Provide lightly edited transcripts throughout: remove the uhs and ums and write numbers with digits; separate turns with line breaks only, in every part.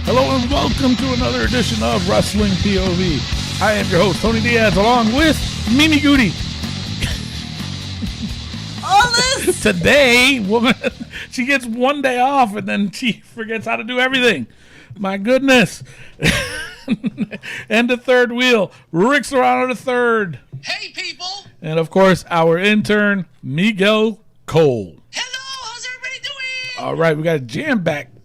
Hello and welcome to another edition of Wrestling POV. I am your host, Tony Diaz, along with Mimi Goody. Today, woman, she gets one day off and then she forgets how to do everything. My goodness. And the third wheel, Rick Serrano the third.
Hey, people.
And, of course, our intern, Miguel Cole.
Hello, how's everybody doing?
All right, we got a jam-pack.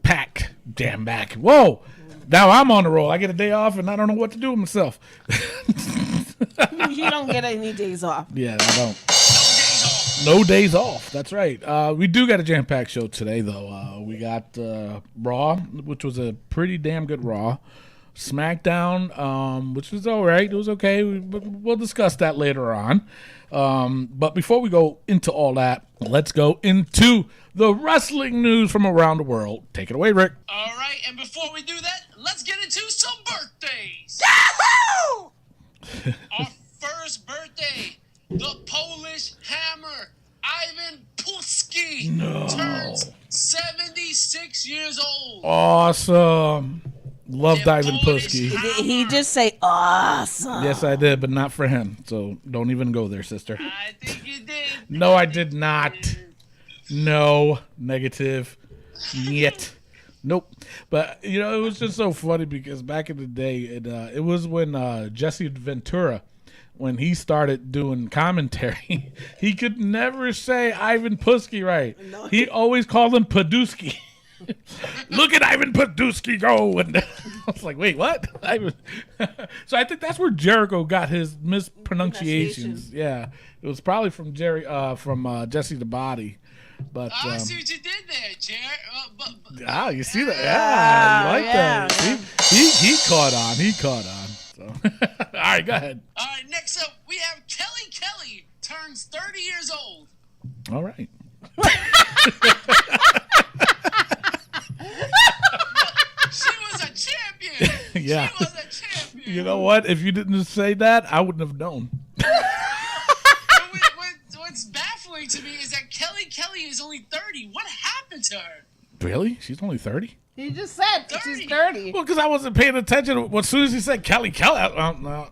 Whoa. Now I'm on the roll. I get a day off and I don't know what to do with myself.
You don't get any days off.
Yeah, I don't.
No days off.
No days off. That's right. We do got a jam-packed show today, though. We got Raw, which was a pretty damn good Raw. SmackDown, which was all right. It was okay. We'll discuss that later on. But before we go into all that, let's go into the wrestling news from around the world. Take it away, Rick.
All right, and before we do that, let's get into some birthdays.
Yahoo!
Our first birthday, the Polish Hammer, Ivan Pulski, turns 76 years old.
Awesome. Loved
The
Ivan
Polish
Pulski.
Hammer.
He just say awesome.
Yes, I did, but not for him. So don't even go there, sister.
I think you did.
No, I did not. No. Negative. Yet. Nope. But, it was just so funny because back in the day, it was when Jesse Ventura, when he started doing commentary, he could never say Ivan Pulski right.
No.
He always called him Paduski. Look at Ivan Paduski go. And I was like, wait, what? So I think that's where Jericho got his mispronunciations. Yeah. It was probably from Jesse the Body. But
I see what you did there, Jared.
you see that? Yeah, you like
yeah.
that. See? He caught on. So all right, go ahead.
All right, next up, we have Kelly turns 30 years old.
All right.
She was a champion.
Yeah.
She was a champion.
You know what? If you didn't say that, I wouldn't have known.
What's baffling to me is that Kelly is only 30. What happened to her?
Really? She's only 30?
He just said
30.
she's 30.
Well, because I wasn't paying attention. As soon as he said Kelly, no.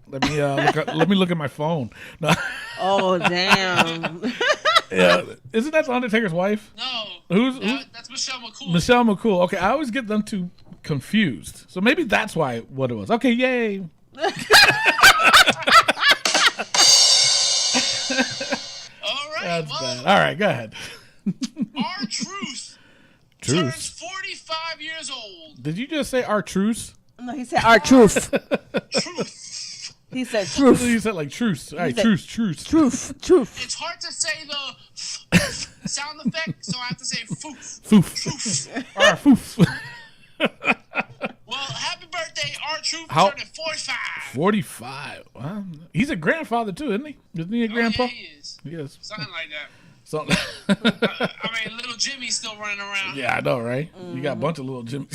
Let me look at my phone. No.
Oh, damn.
Yeah, isn't that the Undertaker's wife?
No.
Who's
That's Michelle McCool.
Michelle McCool? Okay, I always get them two confused. So maybe that's what it was. Okay, yay.
All right.
That's
well,
bad. All right, go ahead.
R-Truth
Truce?
turns 45 years old.
Did you just say our truce?
No, he said our truth.
Truth.
He said
You
truth.
said like truce. All right,
said-
truce.
Truth.
It's hard to say the sound effect, so I have to say foof.
Foof.
Truth.
Our foof.
Well, happy birthday, R-Truth,
How-
turning 45.
45. Well, he's a grandfather too, isn't he? Isn't he a grandpa?
Yeah, he is.
Yes.
Something like that.
So,
I mean, little Jimmy's still running around.
yeah, I know, right? You got a bunch of little Jimmy.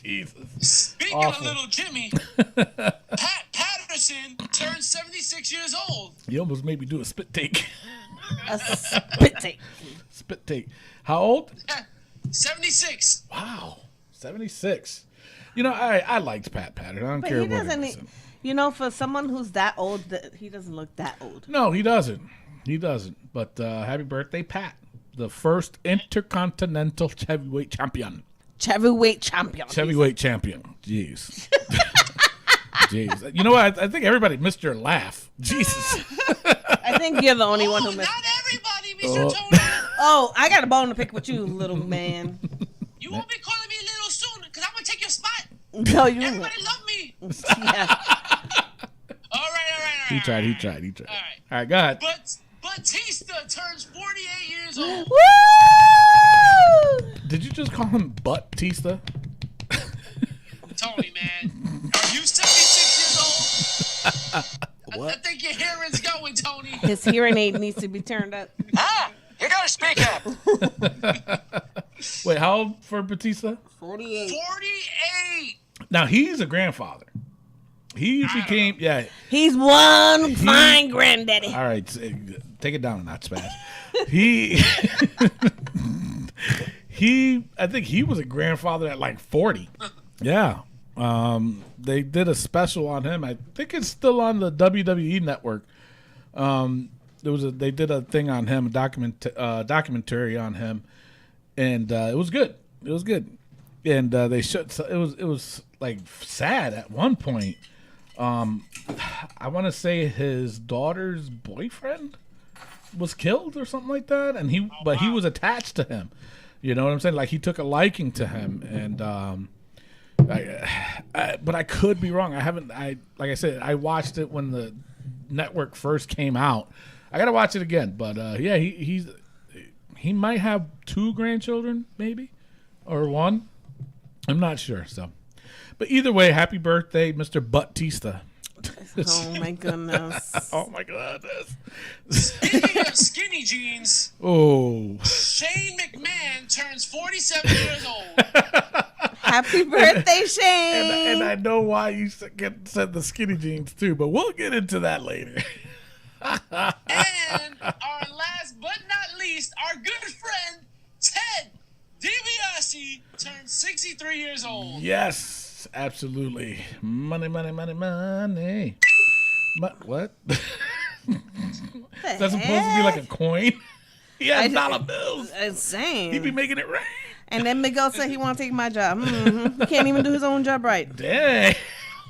Jesus.
Speaking
Awful.
of little Jimmy, Pat Patterson turned 76 years old.
You almost made me do a spit take.
A spit take.
Spit take. How old?
76.
Wow. 76. I liked Pat Patterson. I don't
But
care
he
what
doesn't.
he said.
For someone who's that old, he doesn't look that old.
No, he doesn't. But happy birthday, Pat. The first intercontinental heavyweight champion.
Heavyweight champion.
Heavyweight champion. Jeez. Jeez. You know what? I think everybody missed your laugh. Jesus.
I think you're the only one who missed.
Not everybody, Mr. Tony.
Oh, I got a bone to pick with you, little man.
You won't be calling me little soon, because I'm going to take your spot.
No, you won't.
Everybody love me.
Yeah.
All right.
He tried.
All right.
All right, go ahead.
But Batista turns 48 years old.
Woo!
Did you just call him Batista?
Tony, man. Are you 76 years old?
What?
I think your hearing's going, Tony.
His hearing aid needs to be turned up.
You gotta speak up.
Wait, how old for Batista?
48.
48.
Now, he's a grandfather. He became,
He's one fine granddaddy.
All right, take it down a notch, Spaz. I think he was a grandfather at like 40. Yeah. They did a special on him. I think it's still on the WWE network. They did a thing on him, a documentary on him, and it was good. It was good, and they showed. It was like sad at one point. I want to say his daughter's boyfriend was killed or something like that, and he was attached to him. You know what I'm saying? Like he took a liking to him, and but I could be wrong. Like I said, I watched it when the network first came out. I gotta watch it again, but yeah, he might have 2 grandchildren, maybe, or 1. I'm not sure. So, but either way, happy birthday, Mr. Batista.
Oh my goodness.
Oh my goodness.
Speaking of skinny jeans,
Oh.
Shane McMahon turns 47 years old.
Happy birthday, Shane.
And I know why you said the skinny jeans too, but we'll get into that later.
And our last but not least, our good friend, Ted DiBiase, turns 63 years old.
Yes, absolutely. Money, money, money, money. What? Is that supposed to be like a coin? He has dollar bills.
Insane.
He be making it rain.
And then Miguel said he want to take my job. He can't even do his own job right.
Dang.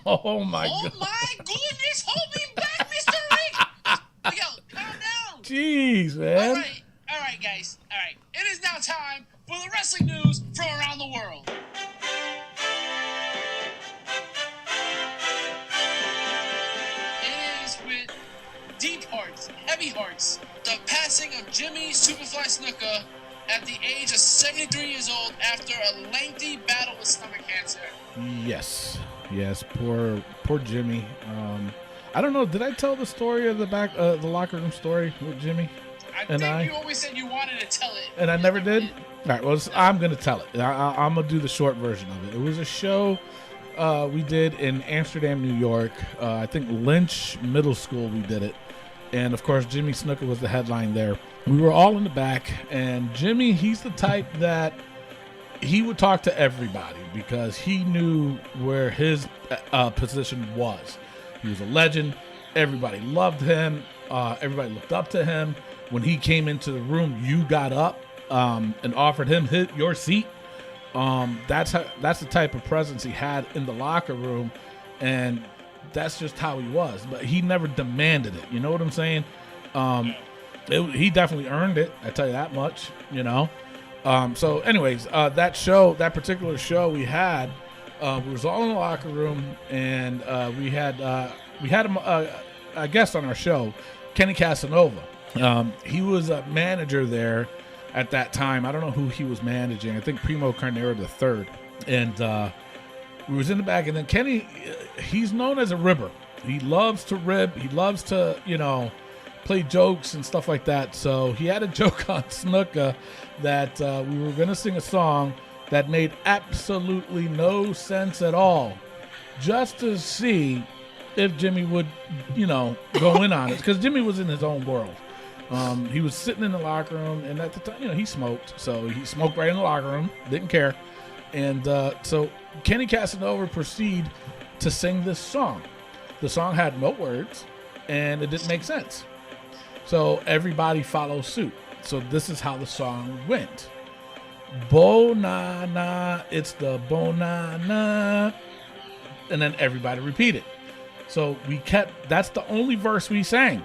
Oh my God.
Oh my goodness, hold me back, Mr. Rick. Miguel, calm down.
Jeez, man.
All right, guys. All right. It is now time for the wrestling news from around the world. It is with deep hearts, heavy hearts, the passing of Jimmy Superfly Snuka at the age of 73 years old after a lengthy battle with stomach cancer.
Yes. Poor Jimmy. I don't know. Did I tell the story of the locker room story with Jimmy?
I think you always said you wanted to tell it.
And I never did? All right, well, I'm going to tell it. I'm going to do the short version of it. It was a show we did in Amsterdam, New York. I think Lynch Middle School we did it. And, of course, Jimmy Snuka was the headline there. We were all in the back, and Jimmy, he's the type that he would talk to everybody because he knew where his position was. He was a legend. Everybody loved him. Everybody looked up to him. When he came into the room, you got up and offered him your seat. That's the type of presence he had in the locker room, and that's just how he was. But he never demanded it. You know what I'm saying? He definitely earned it. I tell you that much. You know. So, anyways, that particular show we had, we was all in the locker room, and we had a guest on our show, Kenny Casanova. He was a manager there at that time. I don't know who he was managing. I think Primo Carnera III. And we was in the back. And then Kenny, he's known as a ribber. He loves to rib. He loves to, play jokes and stuff like that. So he had a joke on Snuka that we were going to sing a song that made absolutely no sense at all, just to see if Jimmy would, go in on it. Because Jimmy was in his own world. He was sitting in the locker room, and at the time, he smoked. So he smoked right in the locker room, didn't care. And so Kenny Casanova proceeded to sing this song. The song had no words, and it didn't make sense. So everybody followed suit. So this is how the song went. Bo na na, it's the bo na na. And then everybody repeated. So that's the only verse we sang.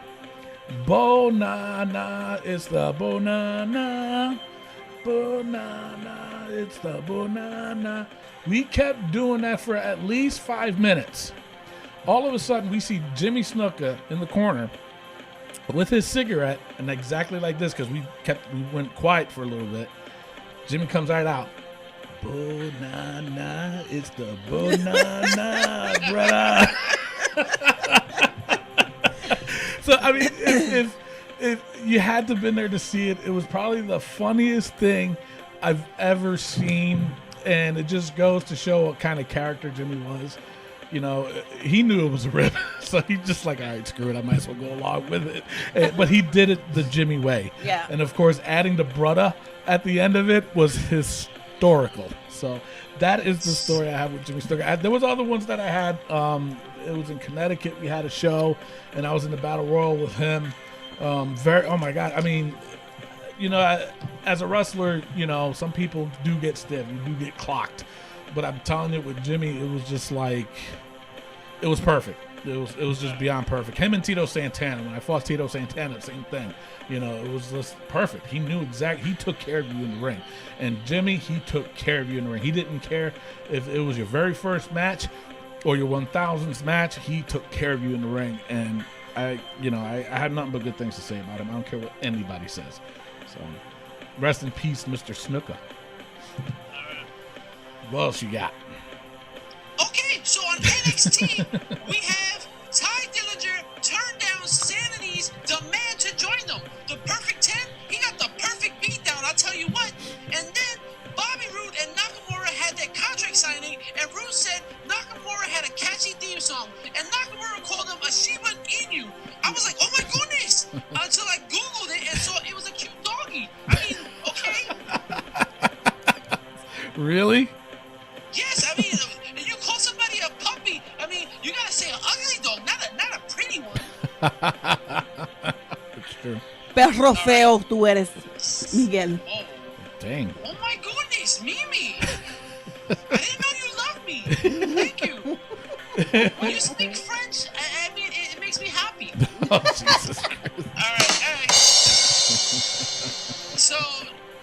Bo na na, it's the bo na na. Bo na na, it's the bo na na. We kept doing that for at least 5 minutes. All of a sudden, we see Jimmy Snuka in the corner with his cigarette, and exactly like this, because we went quiet for a little bit. Jimmy comes right out. Bo na na, it's the bo na na, brother. So I mean, if you had to been there to see it, it was probably the funniest thing I've ever seen, and it just goes to show what kind of character Jimmy was. he knew it was a rip, so he just like, all right, screw it, I might as well go along with it. But he did it the Jimmy way.
Yeah.
And of course, adding the brother at the end of it was historical. So that is the story I have with Jimmy Snuka. There was other ones that I had. It was in Connecticut. We had a show, and I was in the Battle Royal with him. Oh my God. I mean, as a wrestler, some people do get stiff. You do get clocked. But I'm telling you, with Jimmy, it was just like, it was perfect. It was just beyond perfect. Him and Tito Santana. When I fought Tito Santana, same thing. It was just perfect. He knew exactly. He took care of you in the ring. And Jimmy, he took care of you in the ring. He didn't care if it was your very first match or your 1000th match. He took care of you in the ring. And I have nothing but good things to say about him. I don't care what anybody says. So, rest in peace, Mr. Snuka. What else you got?
Okay, so on NXT, we have Ty Dillinger turn down Sanity's demand to join them. The perfect 10, he got the perfect beatdown, I'll tell you what. And then Bobby Roode and Nakamura had their contract signing, and Roode said Nakamura had a catchy theme song, and Nakamura called him a Shiba Inu. I was like, oh my goodness, until I Googled it and saw it was a cute doggy. I mean, okay.
Really?
Yes, I mean, you call somebody a puppy. I mean, you gotta say an ugly dog, not a pretty one.
It's true.
Perro feo tú eres, Miguel.
Oh,
dang.
Oh my goodness, Mimi. I didn't know you loved me. Thank you. When you speak French, I mean, it makes me happy.
Oh, Jesus Christ.
All right. So,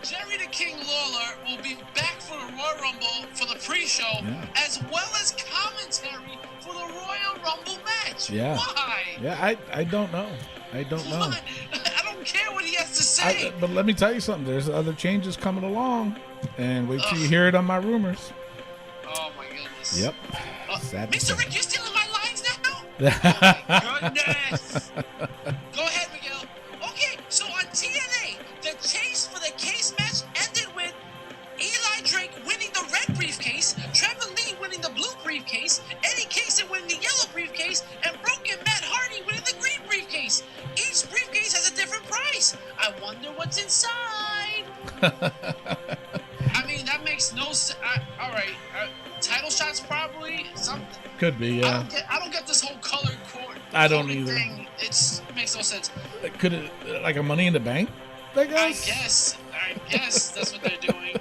Jerry the King Lawler will be back for the Royal Rumble for the pre-show, as well as commentary for the Royal Rumble match.
Yeah.
Why?
Yeah, I don't know. I don't know.
What? I don't care what he has to say.
But let me tell you something. There's other changes coming along, and wait till you hear it on my rumors.
Oh my goodness.
Yep. Sad to
Mr.
say.
Rick, you're stealing my lines now? Oh my goodness. Go ahead, Miguel. Okay, so on TNA, the chase for the case match ended with Eli Drake winning the red briefcase, Trevor Lee winning the blue briefcase, Eddie Kingston winning the yellow briefcase, and Broken Matt Hardy winning the green briefcase. Each briefcase has a different price. I wonder what's inside. I mean, that makes no sense. All right, title shots probably something.
Could be, yeah.
I don't get this whole colored cord.
I don't either.
Thing. It makes no sense.
Could it, like a Money in the Bank? I guess
that's what they're doing.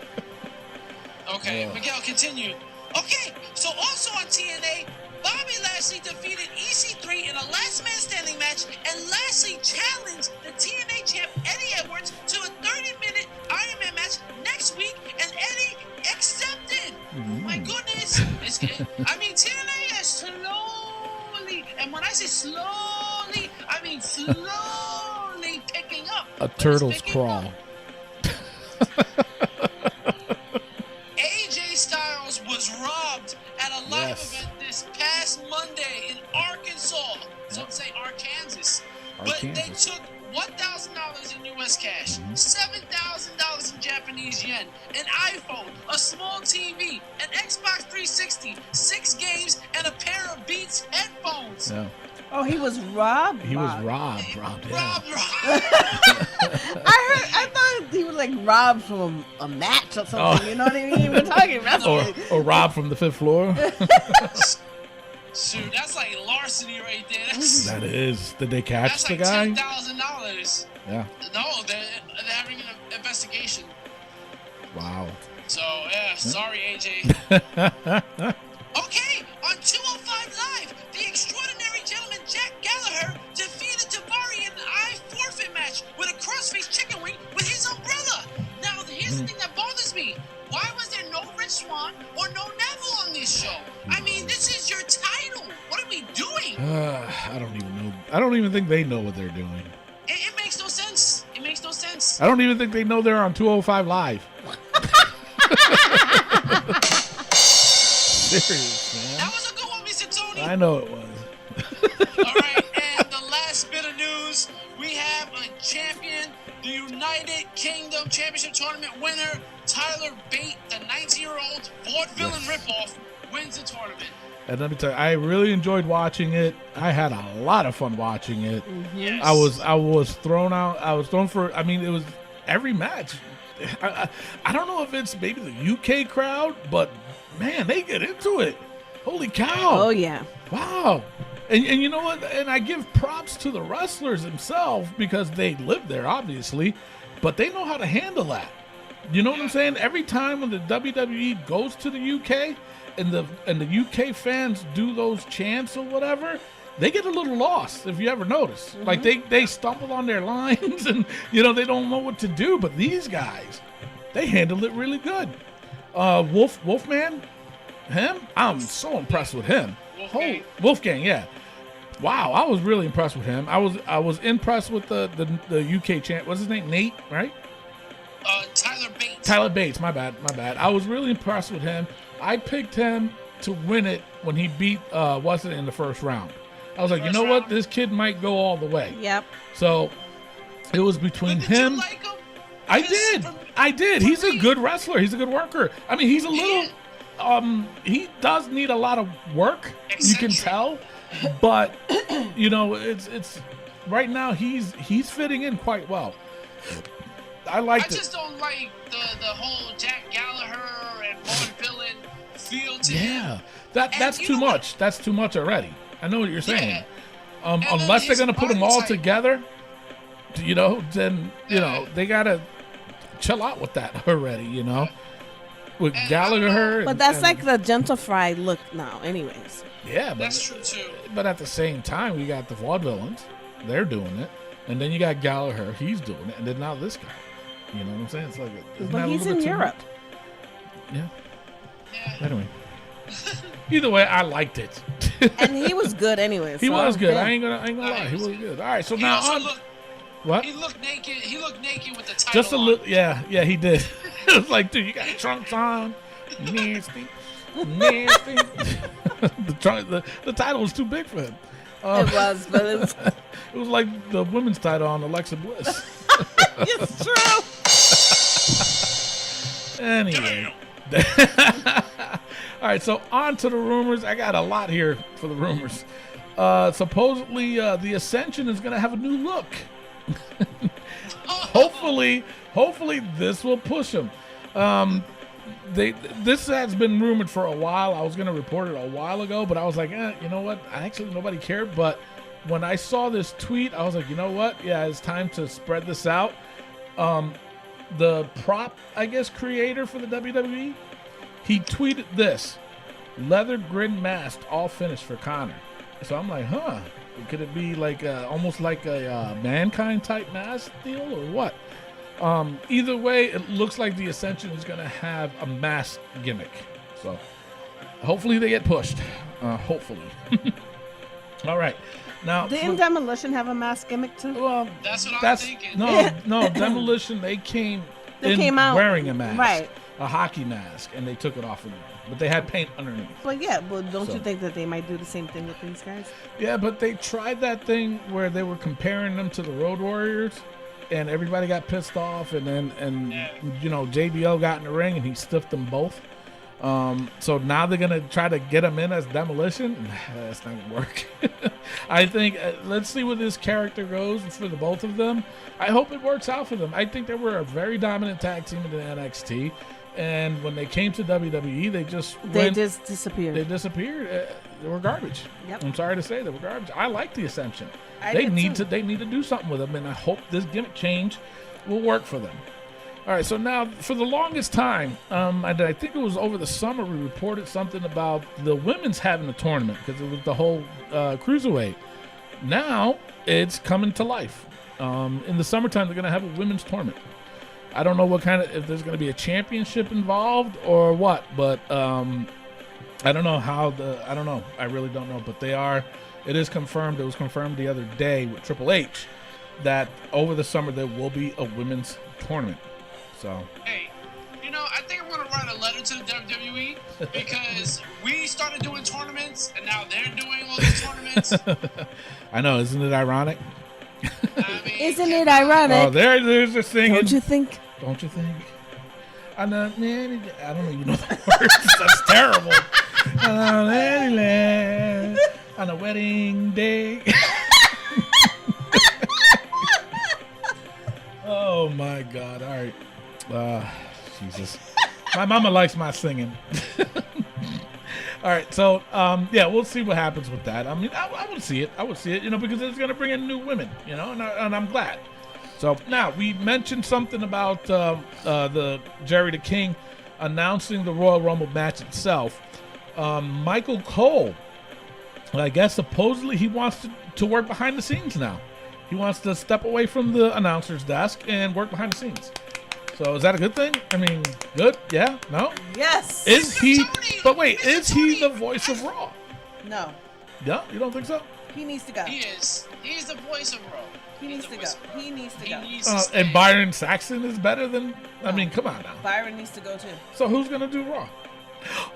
Okay, Miguel, continue. Okay, so also on TNA, Bobby Lashley defeated EC3 in a last man standing match, and Lashley challenged the TNA champ Eddie Edwards to a 30-minute Iron Man match next week, and Eddie accepted. Oh my goodness. I mean, TNA is slowly, and when I say slowly, I mean slowly picking up.
A turtle's crawl.
AJ Styles was robbed at a live event this past Monday in Arkansas. Some say Arkansas. But they took $1,000 in U.S. cash, $7,000 in Japanese yen, an iPhone, a small TV, an Xbox 360, 6 games, and a pair of Beats headphones.
Yeah.
Oh, he was robbed.
He was robbed. Yeah.
Robbed.
I thought he was like robbed from a match or something.
Oh.
You know what I mean? We're talking wrestling.
Or robbed from the 5th floor.
Shoot, that's like larceny right there.
That is. Did they catch
That's
the
like
guy?
$10,000.
Yeah.
No, they're having an investigation.
Wow.
So, yeah, sorry, AJ. Okay, on 205 Live, the extraordinary gentleman Jack Gallagher defeated Davari in an I forfeit match with a crossface chicken wing with his umbrella. Now, here's the thing that bothers me. Why was there no Rich Swann or no Neville on this show? I mean, this is your title. What are we doing?
I don't even know. I don't even think they know what they're doing.
It makes no sense. It makes no sense.
I don't even think they know they're on 205 Live. Serious, man.
That was a good one, Mr. Tony.
I know it was.
All right, and the last bit of news, we have a champion, the United Kingdom Championship Tournament winner, Tyler Bate, the 19-year-old vaudevillain ripoff, wins the tournament.
And let me tell you, I really enjoyed watching it. I had a lot of fun watching it.
Yes.
I was thrown out. I was thrown for. I mean, it was every match. I don't know if it's maybe the UK crowd, but man, they get into it. Holy cow!
Oh yeah.
Wow. And you know what? And I give props to the wrestlers themselves because they live there, obviously, but they know how to handle that. You know what I'm saying? Every time when the WWE goes to the UK and the UK fans do those chants or whatever, they get a little lost, if you ever notice.
Mm-hmm.
Like they stumble on their lines and they don't know what to do. But these guys, they handle it really good. Wolfman, him, I'm so impressed with him. Wolfgang, yeah. Wow, I was really impressed with him. I was impressed with the UK chant. What's his name? Nate, right?
Tyler Bates.
Tyler Bates, my bad. I was really impressed with him. I picked him to win it when he beat Watson in the first round. I was like, you know what? This kid might go all the way.
Yep.
So it was between
Did
him.
you like him?
I did. He's a good wrestler. He's a good worker. I mean, he's a little. He does need a lot of work. You can tell, but it's right now he's fitting in quite well. I
just don't like the whole Jack Gallagher and Vaughn Villain feel to him.
Yeah, that's too much. That's too much already. I know what you're saying.
Yeah.
Unless they're gonna put them all together, then they gotta chill out with that already. With Gallagher.
But that's like the gentle fry look now, anyways.
Yeah, but
That's true too.
But at the same time, we got the Vaudevillains. They're doing it, and then you got Gallagher. He's doing it, and then now this guy. You know what I'm saying? It's like,
But he's in Europe.
Yeah.
Yeah.
Anyway, either way, I liked it.
And he was good anyway.
He was good.
Yeah.
I ain't gonna lie. He was good. All right, so
He
now
also
on. What?
He looked naked. He looked naked with the title.
Just a
on.
little. Yeah, he did. It was like, dude, you got trunks on. Nasty. The title was too big for him.
It was, but it was.
It was like the women's title on Alexa Bliss.
It's true.
Anyway. All right, so on to the rumors. I got a lot here for the rumors. Supposedly, the Ascension is going to have a new look. Hopefully, this will push them. This has been rumored for a while. I was going to report it a while ago, but I was like, you know what? Actually, nobody cared. But when I saw this tweet, I was like, you know what? Yeah, it's time to spread this out. The prop, I guess, creator for the WWE, he tweeted this: leather grin mask all finished for Connor. So I'm like, could it be like almost like a Mankind type mask deal or what? Either way, it looks like the Ascension is going to have a mask gimmick. So hopefully they get pushed. Hopefully. All right. Now,
Didn't Demolition have a mask gimmick too?
well,
That's what I'm thinking.
no, Demolition. They came
out
wearing a mask,
right?
A hockey mask, and they took it off of them. But they had paint underneath.
But yeah, but don't
So.
you think that they might do the same thing with these guys?
Yeah, but they tried that thing where they were comparing them to the Road Warriors, and everybody got pissed off, and JBL got in the ring and he stiffed them both. So now they're gonna try to get him in as Demolition. That's not gonna work. I think let's see where this character goes for the both of them. I hope it works out for them. I think they were a very dominant tag team in the NXT, and when they came to WWE, they just
disappeared.
They disappeared. They were garbage.
Yep.
I'm sorry to say they were garbage. I like the Ascension.
They
need to do something with them, and I hope this gimmick change will work for them. All right, so now for the longest time, I think it was over the summer, we reported something about the women's having a tournament because it was the whole cruiserweight. Now it's coming to life. In the summertime, they're going to have a women's tournament. I don't know what if there's going to be a championship involved or what, but I don't know I don't know. I really don't know, but it is confirmed. It was confirmed the other day with Triple H that over the summer there will be a women's tournament. So.
Hey, I think I'm going to write a letter to the WWE because we started doing tournaments and now they're doing all these tournaments.
I know, isn't it ironic?
Isn't it ironic?
Oh, there's this thing.
Don't you think?
Don't you think? I don't even know the words. That's terrible. on any land on a wedding day. Oh my God! All right, Jesus. My mama likes my singing. All right, so yeah, we'll see what happens with that. I mean, I would see it. I would see it, because it's going to bring in new women, and I'm glad. So now we mentioned something about the Jerry the King announcing the Royal Rumble match itself. Michael Cole, I guess supposedly he wants to work behind the scenes now. He wants to step away from the announcer's desk and work behind the scenes. So is that a good thing? I mean, good? Yeah? No?
Yes.
Is he?
Tony!
But wait,
Mr.
is he
Tony!
the voice of Raw?
No.
Yeah? You don't think so?
He needs to go.
He is. He's the voice of Raw.
He needs to go. He needs to go.
He needs to stay.
And Byron Saxton is better than. I mean, come on now.
Byron needs to go too.
So who's gonna do Raw?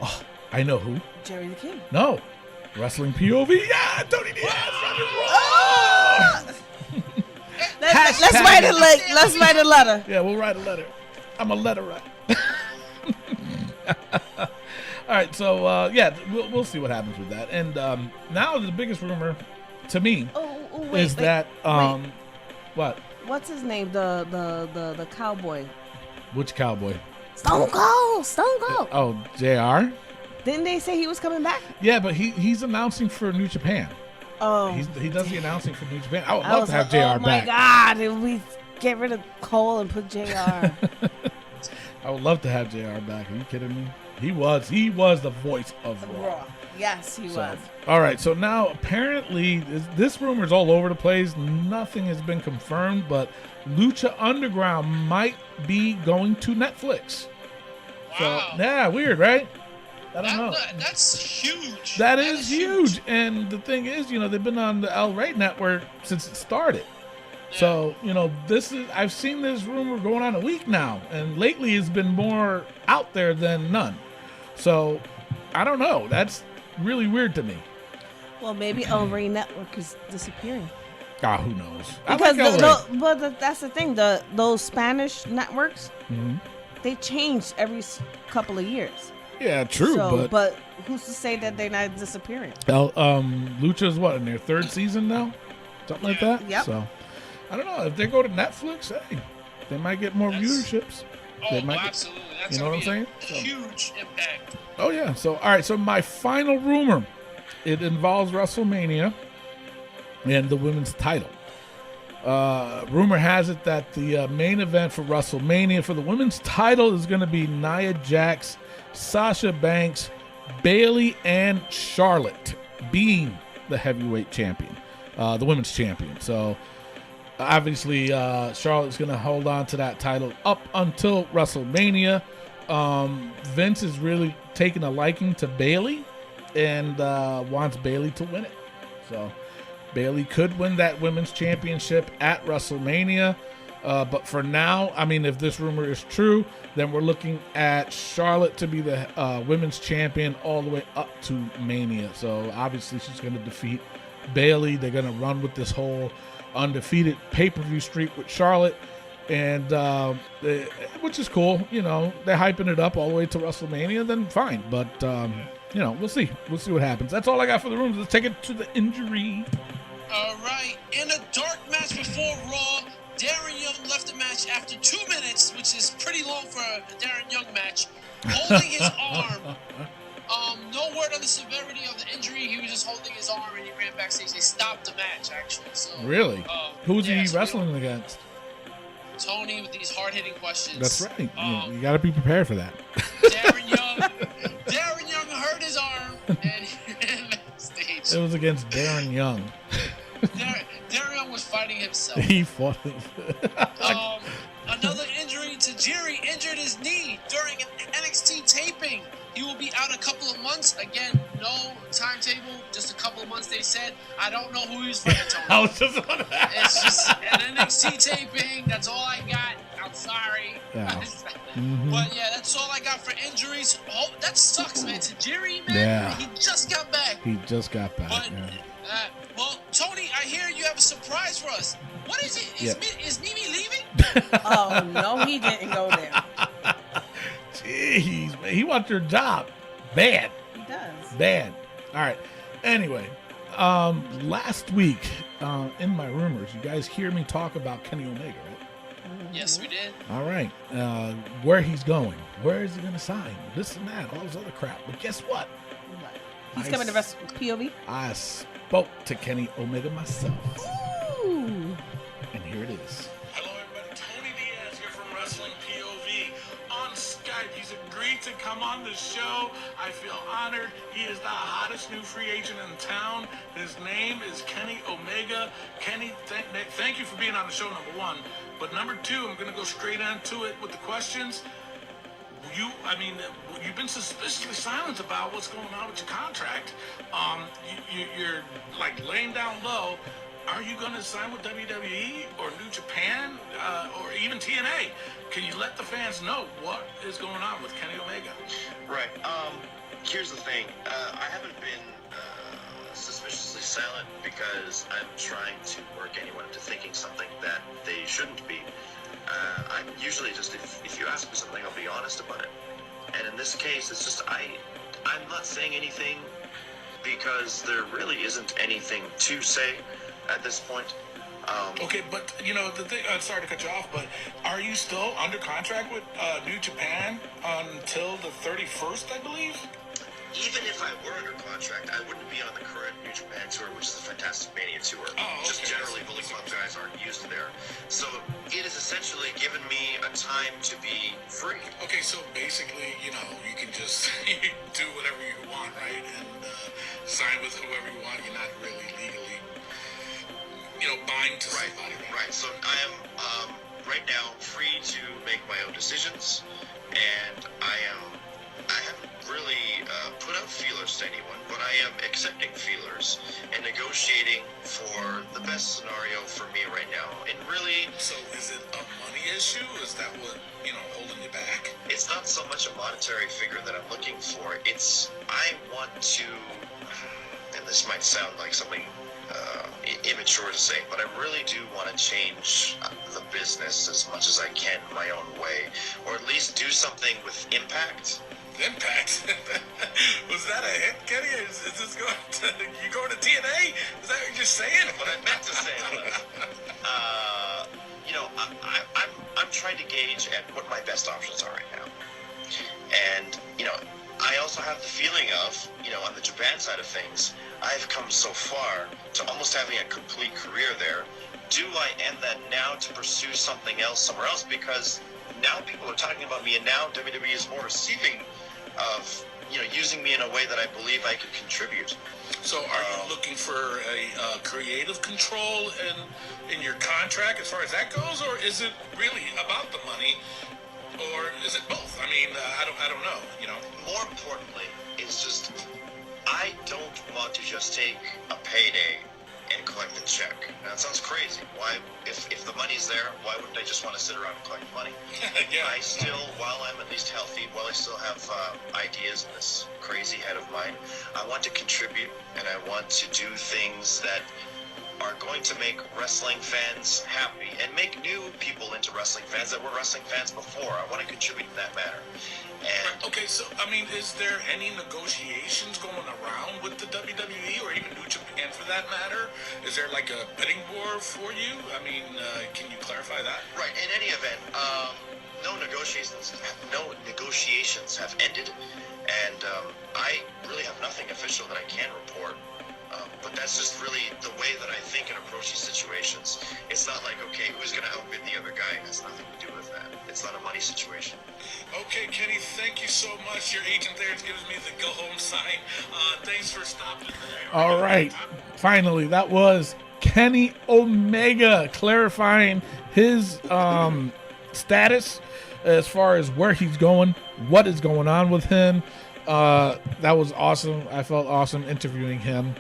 Oh, I know who.
Jerry the King.
No, wrestling POV. Yeah, Tony Diaz running Raw.
Oh! Let's
Hashtag.
Let's write a letter.
Yeah, we'll write a letter. I'm a letter writer. All right, so yeah, we'll see what happens with that. And now the biggest rumor to me
Wait,
is that what?
What's his name? The cowboy.
Which cowboy?
Stone Cold.
Oh, JR.
Didn't they say he was coming back?
Yeah, but he's announcing for New Japan.
Oh.
He does the announcing for New Japan. I would
I
love
was
to have
like,
JR
oh my
back.
God! If we get rid of Cole and put JR.
I would love to have JR back. Are you kidding me? He was the voice of Raw.
Raw. Yes, he was.
All right, so now apparently this rumor is all over the place. Nothing has been confirmed, but Lucha Underground might be going to Netflix.
Wow.
So, yeah, weird, right? I don't know.
That's huge.
That is huge. And the thing is, they've been on the El Rey network since it started.
Yeah.
So, I've seen this rumor going on a week now, and lately it's been more out there than none. So, I don't know. That's really weird to me.
Well, maybe El Rey Network is disappearing.
Who knows?
Because
I like El Rey.
that's the thing. Those Spanish networks,
Mhm.
they change every couple of years.
Yeah, true,
but who's to say that they're not disappearing?
Lucha's what, in their third season now? Something like that?
Yep.
So, I don't know. If they go to Netflix, hey, they might get more viewerships. They might
absolutely. That's
you know what I'm saying?
Huge impact.
Oh, yeah. So, all right. So, my final rumor, it involves WrestleMania and the women's title. Rumor has it that the main event for WrestleMania for the women's title is going to be Nia Jax, Sasha Banks, Bayley, and Charlotte being the heavyweight champion, the women's champion. So, obviously, Charlotte's going to hold on to that title up until WrestleMania. Vince is really taking a liking to Bayley and wants Bayley to win it. So, Bayley could win that women's championship at WrestleMania. But for now, I mean, if this rumor is true, then we're looking at Charlotte to be the women's champion all the way up to Mania. So obviously she's going to defeat Bayley. They're going to run with this whole undefeated pay-per-view streak with Charlotte, and which is cool. They're hyping it up all the way to WrestleMania. Then fine, but we'll see. We'll see what happens. That's all I got for the rumors. Let's take it to the injury.
All right. In a dark match before Raw, Darren Young left the match after 2 minutes, which is pretty long for a Darren Young match, holding his arm. No word on the severity of the injury. He was just holding his arm and he ran backstage. They stopped the match, actually. So
Really? Who was he
so
wrestling against?
Tony with these hard-hitting questions.
That's right. You got to be prepared for that.
Darren Young hurt his arm and he ran backstage.
It was against Darren Young.
Darren Young was fighting himself.
He fought.
Another injury. Tajiri injured his knee during an NXT taping. He will be out a couple of months. Again, no timetable, just a couple of months, they said. I don't know who he was fighting, Tony.
I was just on that.
It's just an NXT taping. That's all I got. I'm sorry.
Yeah.
But yeah, that's all I got for injuries. Oh, that sucks, man. Tajiri, man,
Yeah.
he just got back.
He just got back.
But,
yeah.
well, Tony, I hear you have a surprise for us. What is it? Is Mimi leaving?
Oh no, he didn't go there.
Jeez, man. He wants your job. Bad.
He does.
Bad. All right. Anyway, last week in my rumors, you guys hear me talk about Kenny Omega, right?
Yes, we did.
All right. Where he's going. Where is he going to sign? This and that. All this other crap. But guess what?
What? He's coming to wrestle POV?
I spoke to Kenny Omega myself.
Ooh.
And here it is.
Hello, everybody. Tony Diaz here from Wrestling POV on Skype. He's agreed to come on the show. I feel honored. He is the hottest new free agent in town. His name is Kenny Omega. Kenny, thank you for being on the show, number one. But number two, I'm going to go straight into it with the questions. You've been suspiciously silent about what's going on with your contract. You're like laying down low. Are you going to sign with WWE or New Japan or even TNA? Can you let the fans know what is going on with Kenny Omega?
Right. Here's the thing. I haven't been suspiciously silent because I'm trying to work anyone into thinking something that they shouldn't be. I'm usually just, if you ask me something, I'll be honest about it. And in this case, it's just, I'm not saying anything because there really isn't anything to say at this point.
Okay, but the thing, sorry to cut you off, but are you still under contract with New Japan until the 31st, I believe?
Even if I were under contract, I wouldn't be on the current New Japan tour, which is the Fantastic Mania tour.
Oh, okay.
Just generally, Bullet Club guys aren't used there. So it has essentially given me a time to be free.
Okay, so basically, you can just do whatever you want, right? And sign with whoever you want. You're not really legally, bind to somebody.
Right. So I am right now free to make my own decisions, and I haven't really put out feelers to anyone, but I am accepting feelers and negotiating for the best scenario for me right now. And really,
so is it a money issue? Is that what holding you back?
It's not so much a monetary figure that I'm looking for. It's I want to, and this might sound like something immature to say, but I really do want to change the business as much as I can my own way, or at least do something with impact.
Impact? Was that a hit, Kenny? Is this going to, you going to TNA? Is that what you're saying?
What I meant to say was, I'm trying to gauge at what my best options are right now. And, I also have the feeling of, on the Japan side of things, I've come so far to almost having a complete career there. Do I end that now to pursue something else somewhere else? Because now people are talking about me, and now WWE is more receiving of using me in a way that I believe I can contribute.
So are you looking for a creative control in your contract as far as that goes, or is it really about the money, or is it both? I mean, I don't know.
More importantly, it's just I don't want to just take a payday and collect the check. Now, it sounds crazy. Why, if the money's there, why wouldn't I just want to sit around and collect money?
Yeah.
I still, while I'm at least healthy, while I still have ideas in this crazy head of mine, I want to contribute, and I want to do things that are going to make wrestling fans happy and make new people into wrestling fans that were wrestling fans before. I want to contribute in that manner. And
okay, so, is there any negotiations going around with the WWE or even New Japan for that matter? Is there like a bidding war for you? Can you clarify that?
Right, in any event, no negotiations have ended, and I really have nothing official that I can report. But that's just really the way that I think and approach these situations. It's not like, okay, who's going to outbid the other guy? It has nothing to do with that. It's not a money situation.
Okay, Kenny, thank you so much. Your agent there is giving me the go home sign. Thanks for stopping there.
All right. Finally, that was Kenny Omega clarifying his status as far as where he's going, what is going on with him. That was awesome. I felt awesome interviewing him.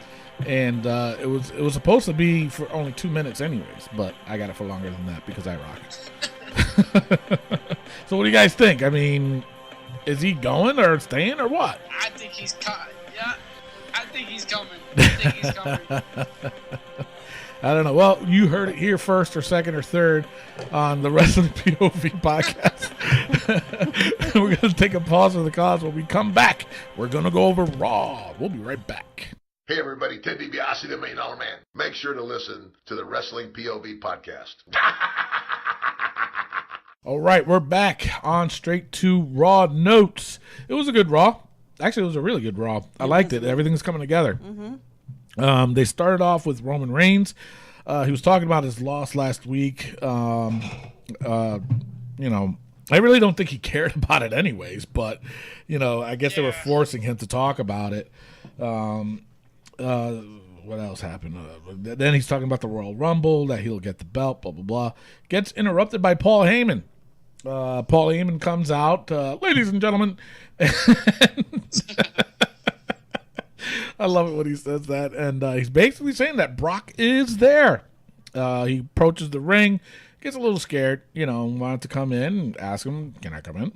And it was supposed to be for only 2 minutes anyways, but I got it for longer than that because I rock. So what do you guys think? Is he going or staying or what?
I think he's caught. Yeah, I think he's coming.
I don't know. Well, you heard it here first or second or third on the Wrestling POV podcast. We're going to take a pause for the cause. When we come back, we're going to go over Raw. We'll be right back.
Hey everybody, Ted DiBiase, the $1 Million Man. Make sure to listen to the Wrestling POV podcast.
All right, we're back on Straight to Raw Notes. It was a good Raw. Actually, it was a really good Raw. I liked it. Everything's coming together. They started off with Roman Reigns. He was talking about his loss last week. I really don't think he cared about it anyways, but, I guess they were forcing him to talk about it. What else happened? Then he's talking about the Royal Rumble, that he'll get the belt, blah, blah, blah. Gets interrupted by Paul Heyman. Paul Heyman comes out, ladies and gentlemen. I love it when he says that. And he's basically saying that Brock is there. He approaches the ring, gets a little scared, wanted to come in and ask him, can I come in?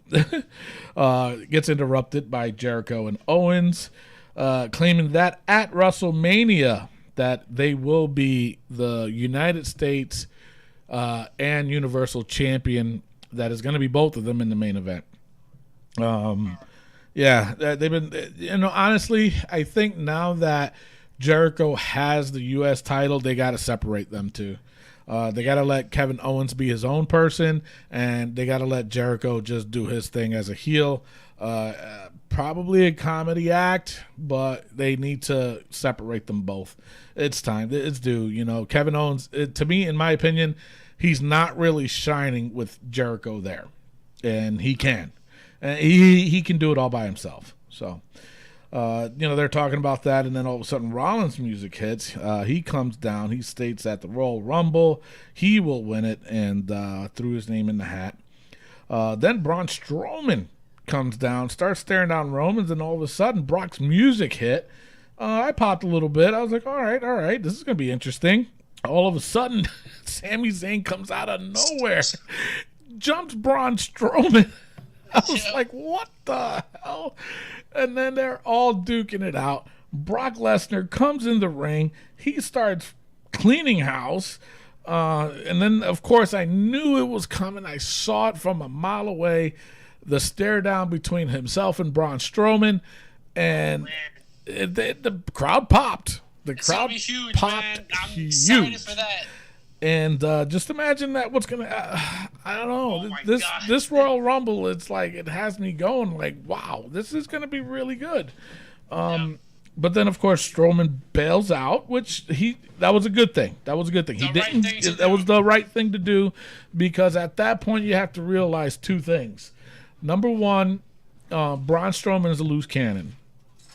Gets interrupted by Jericho and Owens, claiming that at WrestleMania that they will be the United States and Universal Champion. That is going to be both of them in the main event. They've been, honestly, I think now that Jericho has the U.S. title, they got to separate them two. They got to let Kevin Owens be his own person, and they got to let Jericho just do his thing as a heel. Probably a comedy act, but they need to separate them both. It's time. It's due. Kevin Owens, to me, in my opinion, he's not really shining with Jericho there, and he can. And he can do it all by himself. So, they're talking about that, and then all of a sudden Rollins' music hits. He comes down. He states that the Royal Rumble, he will win it, and threw his name in the hat. Then Braun Strowman comes down, starts staring down Romans, and all of a sudden Brock's music hit. I popped a little bit. I was like, all right, this is going to be interesting. All of a sudden, Sami Zayn comes out of nowhere, jumps Braun Strowman. I was like, what the hell? And then they're all duking it out. Brock Lesnar comes in the ring. He starts cleaning house. And then, of course, I knew it was coming. I saw it from a mile away. The stare down between himself and Braun Strowman. And the crowd popped. It's crowd
be huge,
popped
man. I'm
huge.
excited for that.
And just imagine that what's going to, I don't know,
Oh
this Royal Rumble, it's like, it has me going like, wow, this is going to be really good. But then, of course, Strowman bails out, which that was a good thing. That was the right thing to do, because at that point you have to realize two things. Number one, Braun Strowman is a loose cannon.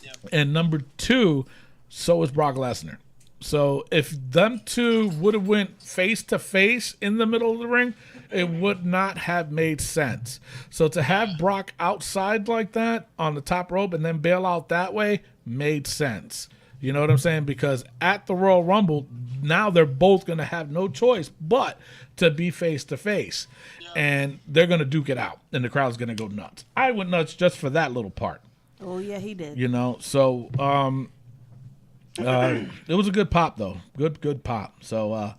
Yep. And number two, so is Brock Lesnar. So if them two would have went face to face in the middle of the ring, it would not have made sense. So to have Brock outside like that on the top rope and then bail out that way made sense. You know what I'm saying? Because at the Royal Rumble, now they're both going to have no choice but to be face to face. And they're going to duke it out. And the crowd's going to go nuts. I went nuts just for that little part.
Oh, yeah, he did.
So it was a good pop, though. Good pop. So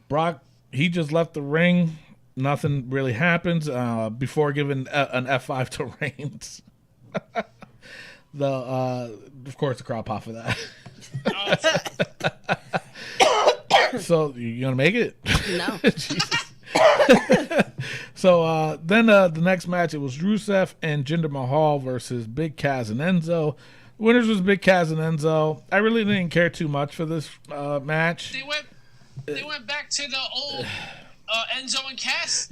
Brock, he just left the ring. Nothing really happens before giving an F5 to Reigns. Of course, the crowd popped for that. So you gonna make it?
No.
So then the next match, it was Rusev and Jinder Mahal versus Big Cass and Enzo. Winners was Big Cass and Enzo. I really didn't care too much for this match.
They went back to the old Enzo and Cass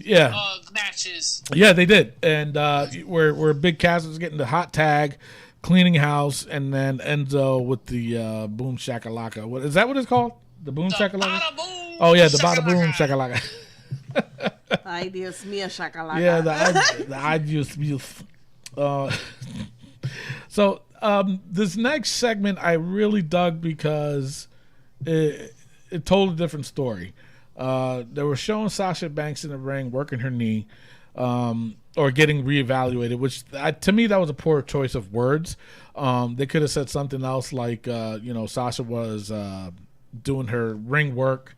matches.
Yeah, they did. And where Big Cass was getting the hot tag, cleaning house, and then Enzo with the boom shakalaka. What is that? What it's called? The boom shakalaka.
Bada boom,
oh yeah, the bada boom shakalaka.
Ay, Dios mío, shakalaka.
Yeah, the I just so this next segment I really dug because it told a different story. They were showing Sasha Banks in the ring working her knee, or getting reevaluated, which to me that was a poor choice of words. They could have said something else like, Sasha was doing her ring work,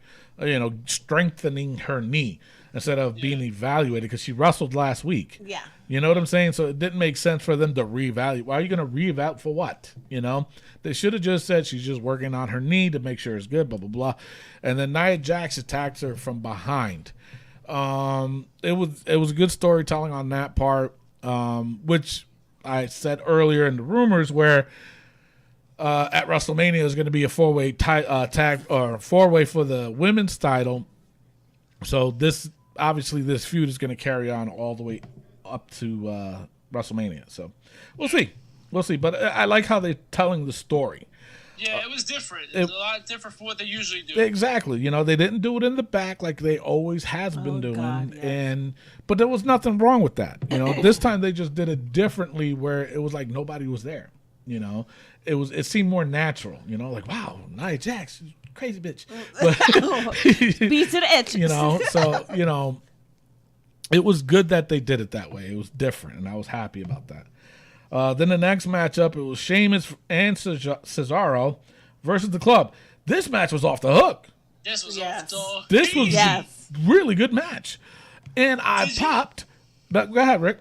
strengthening her knee. instead of being evaluated because she wrestled last week.
Yeah.
You know what I'm saying? So it didn't make sense for them to reevaluate. Why are you going to reevaluate for what? You know, they should have just said she's just working on her knee to make sure it's good, blah, blah, blah. And then Nia Jax attacks her from behind. It was good storytelling on that part, which I said earlier in the rumors where at WrestleMania is going to be a four-way tag or four-way for the women's title. So this feud is going to carry on all the way up to WrestleMania. So we'll see. But I like how they're telling the story.
Yeah, it was different. It's a lot different from what they usually do.
Exactly. You know, they didn't do it in the back like they always has been doing. God, yeah. But there was nothing wrong with that. You know, this time they just did it differently where it was like nobody was there. You know, it seemed more natural, you know, like, wow, Nia Jax, crazy bitch. But,
beat to the edge.
You know, so, you know, it was good that they did it that way. It was different, and I was happy about that. Then the next matchup, it was Sheamus and Cesaro versus the Club. This match was off the hook.
This was off the hook.
This was a really good match. And I popped. Go ahead, Rick.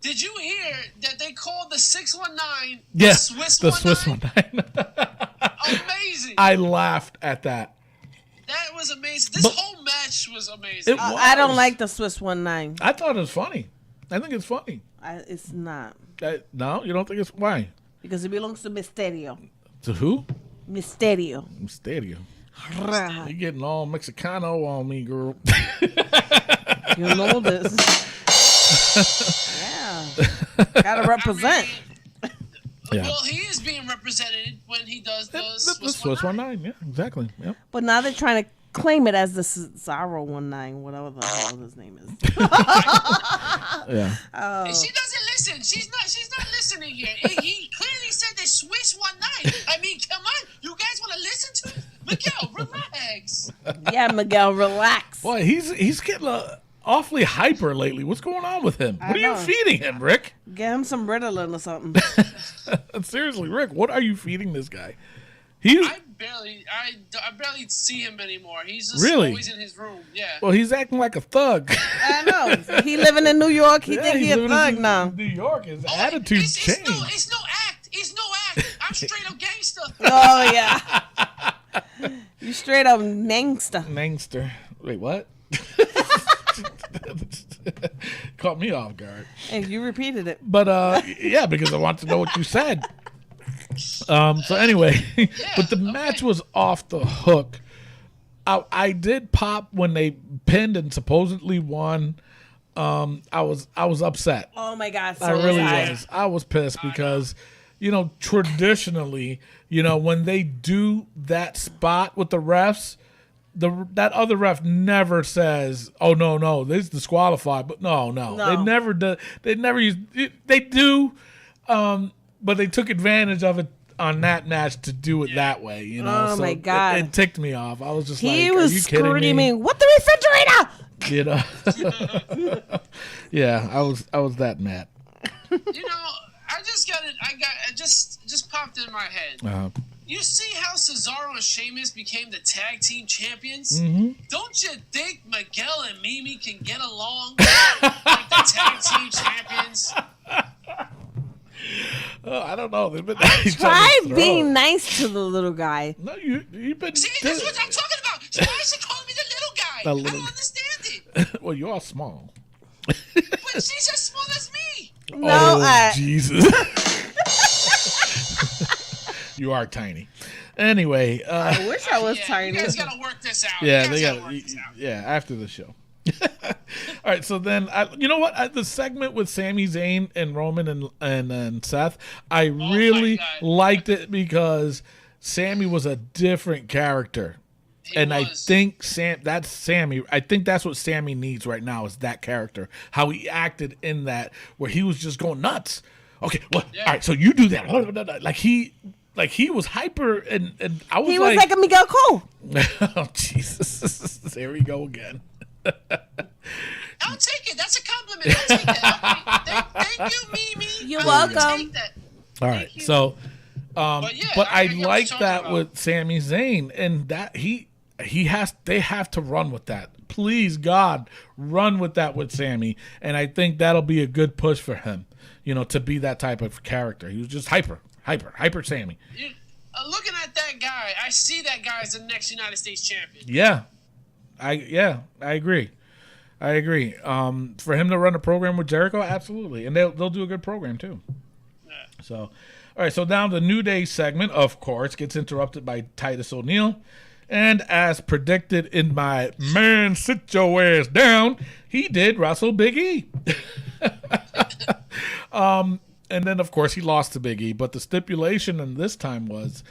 Did you hear that they called the 619
the Swiss 19?
Amazing.
I laughed at that.
That was amazing. This whole match was amazing.
I don't like the Swiss 19.
I thought it was funny. I think it's funny.
It's not.
No, you don't think it's why?
Because it belongs to Mysterio.
To who?
Mysterio.
You're getting all Mexicano on me, girl.
You know this. Yeah. Gotta represent.
Yeah.
Well, he is being represented when he does the
Swiss 19. Yeah, exactly. Yep.
But now they're trying to claim it as the Cesaro 19, whatever the hell his name is.
Yeah.
She doesn't listen. She's not listening here. He clearly said the Swiss 19. I mean, come on. You guys want to listen to it? Miguel, relax.
Yeah, Miguel, relax.
Boy, he's getting awfully hyper lately. What's going on with him? What are you feeding him, Rick?
Get him some Ritalin or something.
Seriously, Rick, what are you feeding this guy?
I barely see him anymore. He's just always in his room. Yeah.
Well, he's acting like a thug.
I know. He living in New York. He think he a thug now.
New York, his attitude changed.
It's no act. It's no act. I'm straight up gangster.
Oh yeah. You straight up gangster.
Wait, what? Caught me off guard.
And you repeated it.
But yeah, because I want to know what you said. So anyway, but the match was off the hook. I did pop when they pinned and supposedly won. I was upset.
Oh my God!
I really was. I was pissed because, you know, traditionally, you know, when they do that spot with the refs, that other ref never says, "Oh no, this is disqualified." But no, they never do. They never use. They do. But they took advantage of it on that match to do it that way, you know.
Oh my God!
It ticked me off. I was just
he
like,
was
"Are you kidding
screaming,
me?"
"What the refrigerator?"
You know. Yeah, I was that mad.
You know, I just popped in my head.
Uh-huh.
You see how Cesaro and Sheamus became the tag team champions?
Mm-hmm.
Don't you think Miguel and Mimi can get along like the tag team champions?
Oh, I don't know. They've been
Try being nice to the little guy.
No, you've been.
See, that's what I'm talking about. Why is she calling me the little guy? I don't understand it.
Well, you are small.
But she's as small as me.
No,
Jesus. You are tiny. Anyway,
I wish I was tiny.
You guys gotta work this out.
Yeah, they gotta. Yeah, after the show. All right, so then you know what? The segment with Sami Zayn and Roman and Seth, I really liked it because Sami was a different character. I think that's Sami. I think that's what Sami needs right now is that character. How he acted in that, where he was just going nuts. Okay, well, all right, so you do that. Like he was hyper, and I was.
He was like a Miguel Cole.
Oh Jesus! There we go again.
I'll take it. That's a compliment. I'll take that. Thank you, Mimi.
You're welcome.
All right, so, but I like that with Sami Zayn, and that they have to run with that please, God, run with that with Sammy. And I think that'll be a good push for him, to be that type of character. He was just hyper Sammy.
Looking at that guy, I see that guy as the next United States champion.
Yeah, I agree. For him to run a program with Jericho, absolutely, and they'll do a good program too.
Yeah.
So, all right. So now the New Day segment, of course, gets interrupted by Titus O'Neil, and as predicted in my "Man, sit your ass down," he did wrestle Big E. And then, of course, he lost to Big E. But the stipulation in this time was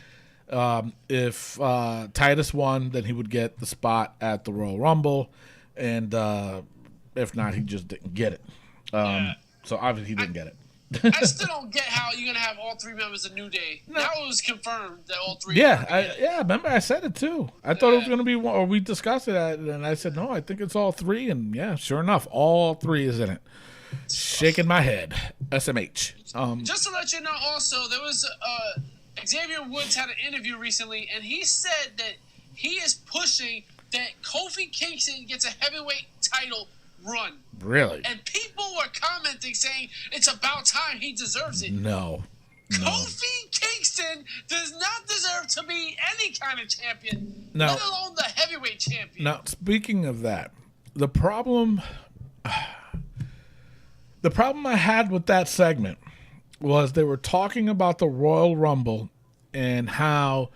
if Titus won, then he would get the spot at the Royal Rumble. And if not, he just didn't get it. So obviously he didn't get it.
I still don't get how you're going to have all three members of New Day. No. Now it was confirmed that all three.
Yeah, remember I said it too. I thought it was going to be one, or we discussed it, and I said, no, I think it's all three. And yeah, sure enough, all three is in it. Shaking my head. SMH.
Just to let you know, also, there was Xavier Woods had an interview recently, and he said that he is pushing that Kofi Kingston gets a heavyweight title run.
Really?
And people were commenting saying it's about time, he deserves it.
No.
Kofi Kingston does not deserve to be any kind of champion,
no.
Let alone the heavyweight champion.
Now, speaking of that, the problem I had with that segment was they were talking about the Royal Rumble and how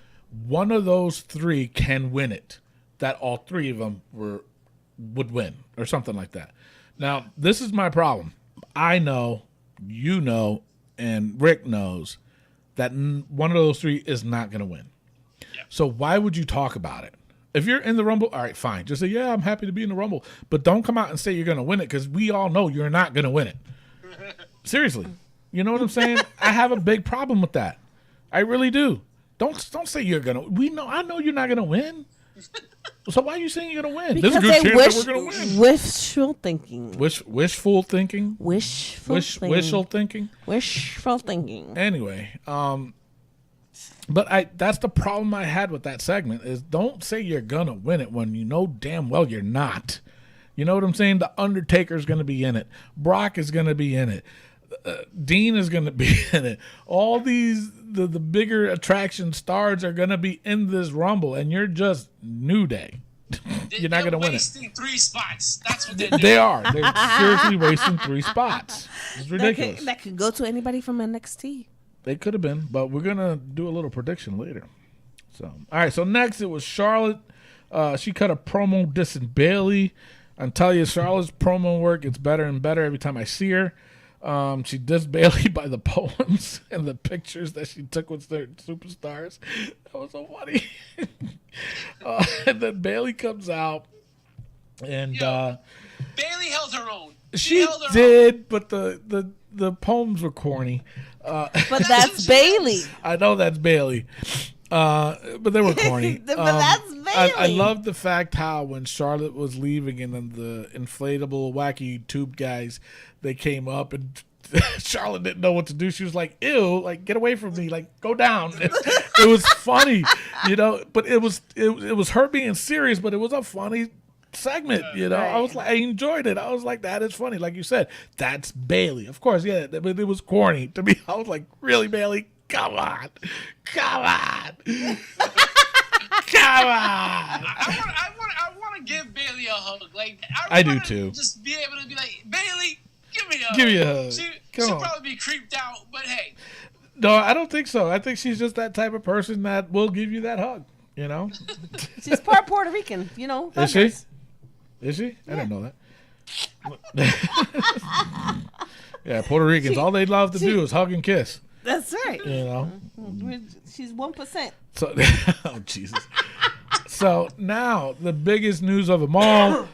one of those three can win it, that all three of them would win or something like that. Now, this is my problem. I know, you know, and Rick knows that one of those three is not going to win. Yeah. So why would you talk about it? If you're in the Rumble, all right, fine. Just say, yeah, I'm happy to be in the Rumble. But don't come out and say you're going to win it because we all know you're not going to win it. Seriously. You know what I'm saying? I have a big problem with that. I really do. Don't say you're going to. I know you're not going to win. So why are you saying you're going to win?
Because
there's a good chance that we're going to win.
Wishful thinking.
Wishful thinking?
Wishful
thinking?
Wishful thinking.
Anyway, but that's the problem I had with that segment is don't say you're going to win it when you know damn well you're not. You know what I'm saying? The Undertaker's going to be in it. Brock is going to be in it. Dean is going to be in it. All these, the bigger attraction stars are going to be in this Rumble, and you're just New Day. You're not going to win it.
They're wasting 3 spots. That's what they're doing.
They are. They're seriously wasting 3 spots. It's ridiculous.
That could go to anybody from NXT.
They could have been, but we're going to do a little prediction later. So, all right. So next it was Charlotte. She cut a promo dissing Bayley. I'm telling you, Charlotte's promo work gets better and better every time I see her. She dissed Bayley by the poems and the pictures that she took with their superstars. That was so funny. And then Bayley comes out, and
Bayley held her own.
She did, but the poems were corny.
But that's Bayley.
I know that's Bayley. But they were corny.
But that's Bayley.
I love the fact how when Charlotte was leaving and then the inflatable wacky tube guys, they came up and Charlotte didn't know what to do. She was like, ew, like get away from me, like go down. It was funny, but it was her being serious, but it was a funny segment, Right. I was like, I enjoyed it. I was like, that is funny. Like you said, that's Bayley. Of course, yeah, but it was corny to me. I was like, really, Bayley? Come on. Come on.
I want to give Bayley a hug. Like
I do too.
Just be able to be like, Bayley, give me a hug.
Give me a hug.
She'll probably be creeped out, but hey.
No, I don't think so. I think she's just that type of person that will give you that hug.
She's part Puerto Rican.
Is she? Is she? I didn't know that. Yeah, Puerto Ricans. All they love to do is hug and kiss.
That's right.
She's
1%.
So, oh Jesus. So now the biggest news of them all,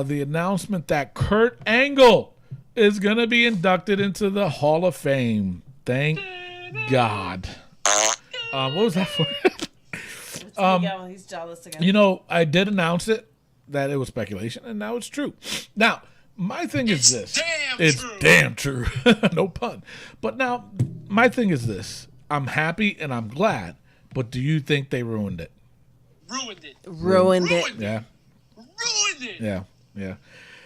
the announcement that Kurt Angle is gonna be inducted into the Hall of Fame. Thank God. What was that for?
He's jealous again.
I did announce it that it was speculation, and now it's true. Now, my thing is this. It's damn true. No pun. But now, my thing is this. I'm happy and I'm glad, but do you think they ruined it?
Ruined it.
Ruined it.
Yeah.
Ruined ended.
Yeah, yeah.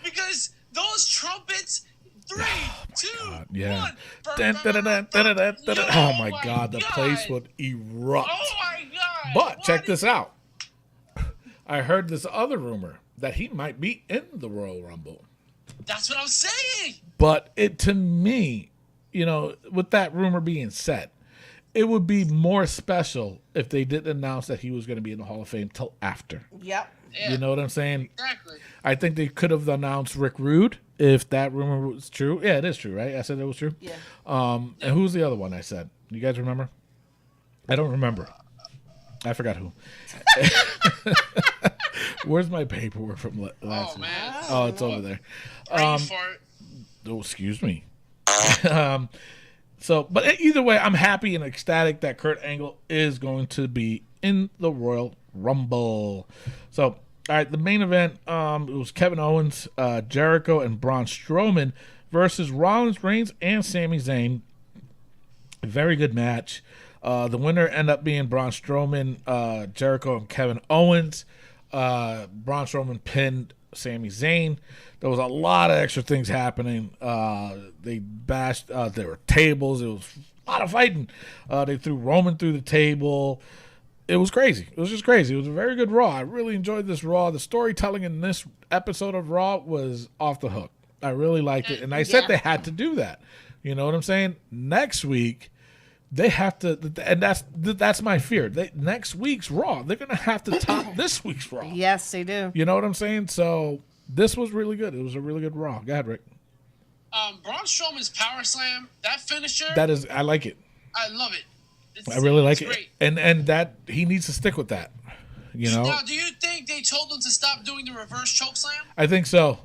Because those trumpets, 3, 2,
God, yeah.
1.
Dun, dun, dun, dun, dun, dun, dun, dun. Oh my God, the place would erupt.
Oh my God.
But check
What?
this out. I heard this other rumor that he might be in the Royal Rumble.
That's what I'm saying.
But it, to me, you know, with that rumor being said, it would be more special if they didn't announce that he was going to be in the Hall of Fame till after.
Yep.
Yeah,
You know what I'm saying?
exactly.
I think they could have announced Rick Rude if that rumor was true. Yeah, it is true, right? I said it was true.
Yeah.
And who's the other one I said? You guys remember? I don't remember. I forgot who. Where's my paperwork from last
Oh,
week?
man.
Oh, it's over there.
Brain fart.
Oh, excuse me. So, but either way, I'm happy and ecstatic that Kurt Angle is going to be in the Royal Rumble. So, all right, the main event, it was Kevin Owens, Jericho, and Braun Strowman versus Rollins, Reigns, and Sami Zayn. A very good match. The winner ended up being Braun Strowman, Jericho, and Kevin Owens. Braun Strowman pinned Sami Zayn. There was a lot of extra things happening. They bashed. There were tables. It was a lot of fighting. They threw Roman through the table. It was crazy. It was just crazy. It was a very good Raw. I really enjoyed this Raw. The storytelling in this episode of Raw was off the hook. I really liked it. And I said they had to do that. You know what I'm saying? Next week, they have to, and that's my fear. Next week's Raw, they're going to have to top this week's Raw.
Yes, they do.
You know what I'm saying? So this was really good. It was a really good Raw. Go ahead, Rick.
Braun Strowman's power slam, that finisher,
I like it.
I love it.
I really like
it's
it.
great.
And that he needs to stick with that. You know?
Now, do you think they told him to stop doing the reverse choke slam?
I think so.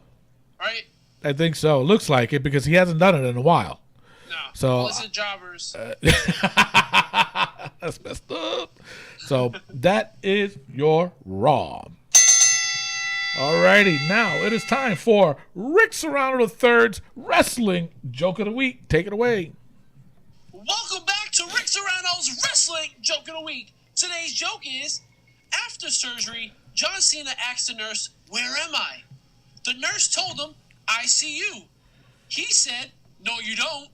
Right?
I think so. It looks like it because he hasn't done it in a while.
No.
So
Listen, jobbers.
That's messed up. So that is your Raw. Alrighty, now it is time for Rick Serrano III's Wrestling Joke of the Week. Take it away.
Welcome back to Rick Serrano's Wrestling Joke of the Week. Today's joke is, after surgery, John Cena asked the nurse, "Where am I?" The nurse told him, "I see you." He said, "No, you don't."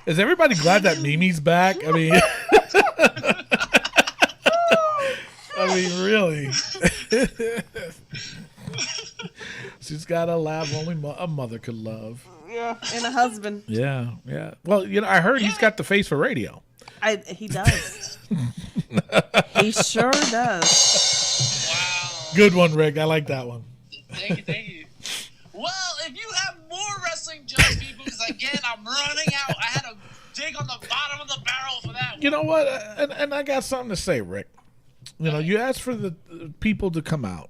Is everybody glad that Mimi's back? I mean, really. She's got a laugh only a mother could love.
Yeah, and a husband.
Yeah, yeah. Well, you know, I heard he's got the face for radio.
He does. He sure does.
Wow.
Good one, Rick. I like that one.
Thank you, thank you. Well, if you have more wrestling jokes, people, because again, I'm running out. I had to dig on the bottom of the barrel for that one.
You know what? And I got something to say, Rick. You know, you asked for the people to come out.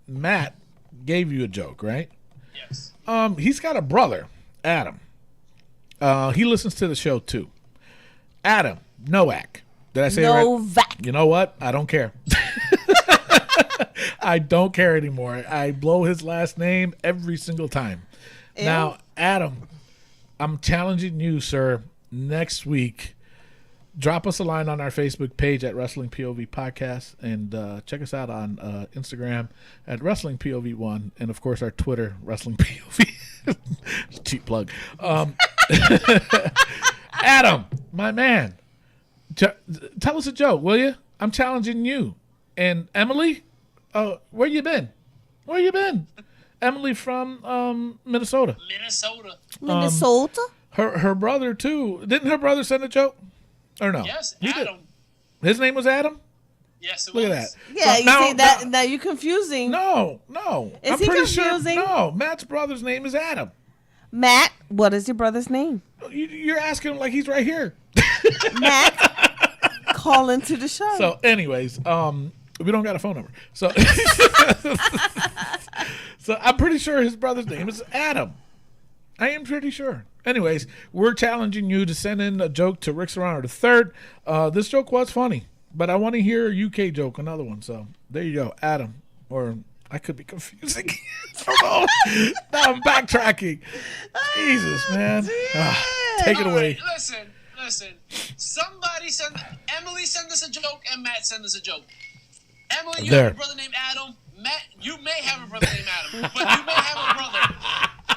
Matt gave you a joke, right?
Yes.
He's got a brother, Adam. He listens to the show too. Adam Nowak. Did I say it right?
Novak.
You know what? I don't care. I don't care anymore. I blow his last name every single time.
Ew.
Now, Adam, I'm challenging you, sir, next week. Drop us a line on our Facebook page at Wrestling POV Podcast, and check us out on Instagram at Wrestling POV1, and of course our Twitter, Wrestling POV. Cheap plug. Adam, my man, tell us a joke, will you? I'm challenging you. And Emily, where you been? Where you been? Emily from Minnesota.
Minnesota.
Her brother too. Didn't her brother send a joke? Or no?
Yes,
He did.
Adam.
His name was Adam?
Yes, it
Look
was.
at that.
Yeah,
So
you see that? Now you confusing.
No.
Is
I'm
he
pretty
confusing?
sure. No, Matt's brother's name is Adam.
Matt, what is your brother's name?
You're asking him like he's right here.
Matt, call into the show.
So, anyways, we don't got a phone number. So, so I'm pretty sure his brother's name is Adam. I am pretty sure. Anyways, we're challenging you to send in a joke to Rick Serrano III. This joke was funny, but I want to hear a UK joke, another one. So there you go, Adam. Or I could be confusing. I don't know. Now I'm backtracking. Jesus, man. Take it away.
Listen. listen. Emily send us a joke, and Matt send us a joke. Emily, you have a brother named Adam. Matt, you may have a brother named Adam, but you may have a brother.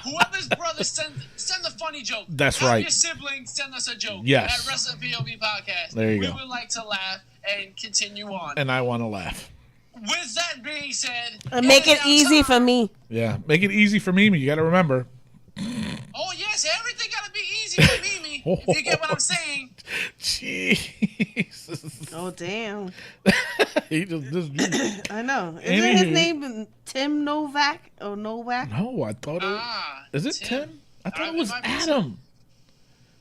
Whoever's brother, send a funny joke.
That's
have
right.
Your siblings send us a joke.
Yes.
At Wrestling POV Podcast.
There you go.
We would like to laugh and continue on.
And I want to laugh.
With that being said,
make it easy for me.
Yeah, make it easy for Mimi. You got to remember.
Oh yes, everything got to be easy for Mimi. If you get what I'm saying.
Jesus.
Oh damn.
He just
I know. Isn't his name Tim Novak or Novak?
No, I thought it. Is it Tim? I thought it was Adam.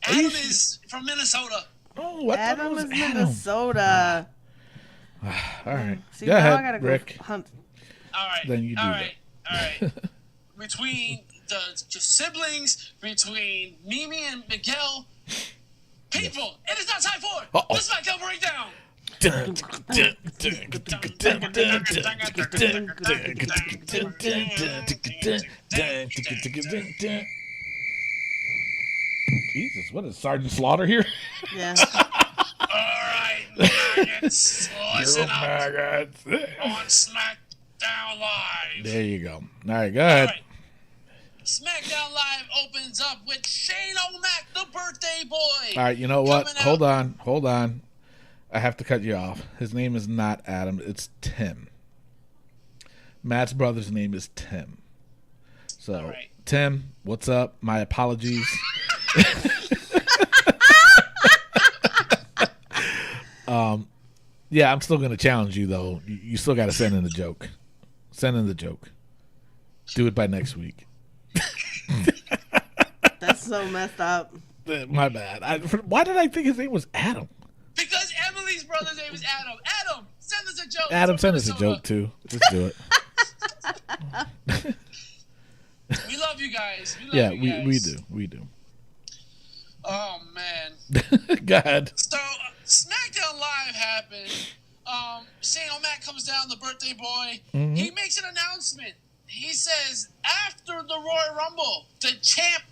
Adam is from Minnesota.
Oh, I thought it was Adam.
Minnesota.
All right.
See,
go
now
ahead,
I gotta
Rick.
go hunt.
All right.
Then you do
all right. Between the siblings, between Mimi and Miguel, people, it is now time for the SmackDown Breakdown.
Jesus, what is Sergeant Slaughter here?
Yeah.
All right, maggots, listen up
Maggots.
on SmackDown Live.
There you go. All right, go ahead.
All right. SmackDown Live opens up with Shane O'Mac, the birthday boy.
All right, you know what?
Coming
Hold on. I have to cut you off. His name is not Adam. It's Tim. Matt's brother's name is Tim. So,
right.
Tim, what's up? My apologies. Yeah, I'm still going to challenge you, though. You still got to send in the joke. Send in the joke. Do it by next week.
That's so messed up.
My bad. Why did I think his name was Adam?
Because Emily's brother's name is Adam. Adam, send us a joke.
Adam, send us a joke, too. Just do it.
We love you guys.
We do.
Oh, man.
Go ahead.
So, SmackDown Live happened. Shane O'Mac comes down, the birthday boy.
Mm-hmm.
He makes an announcement. He says, after the Royal Rumble, the champ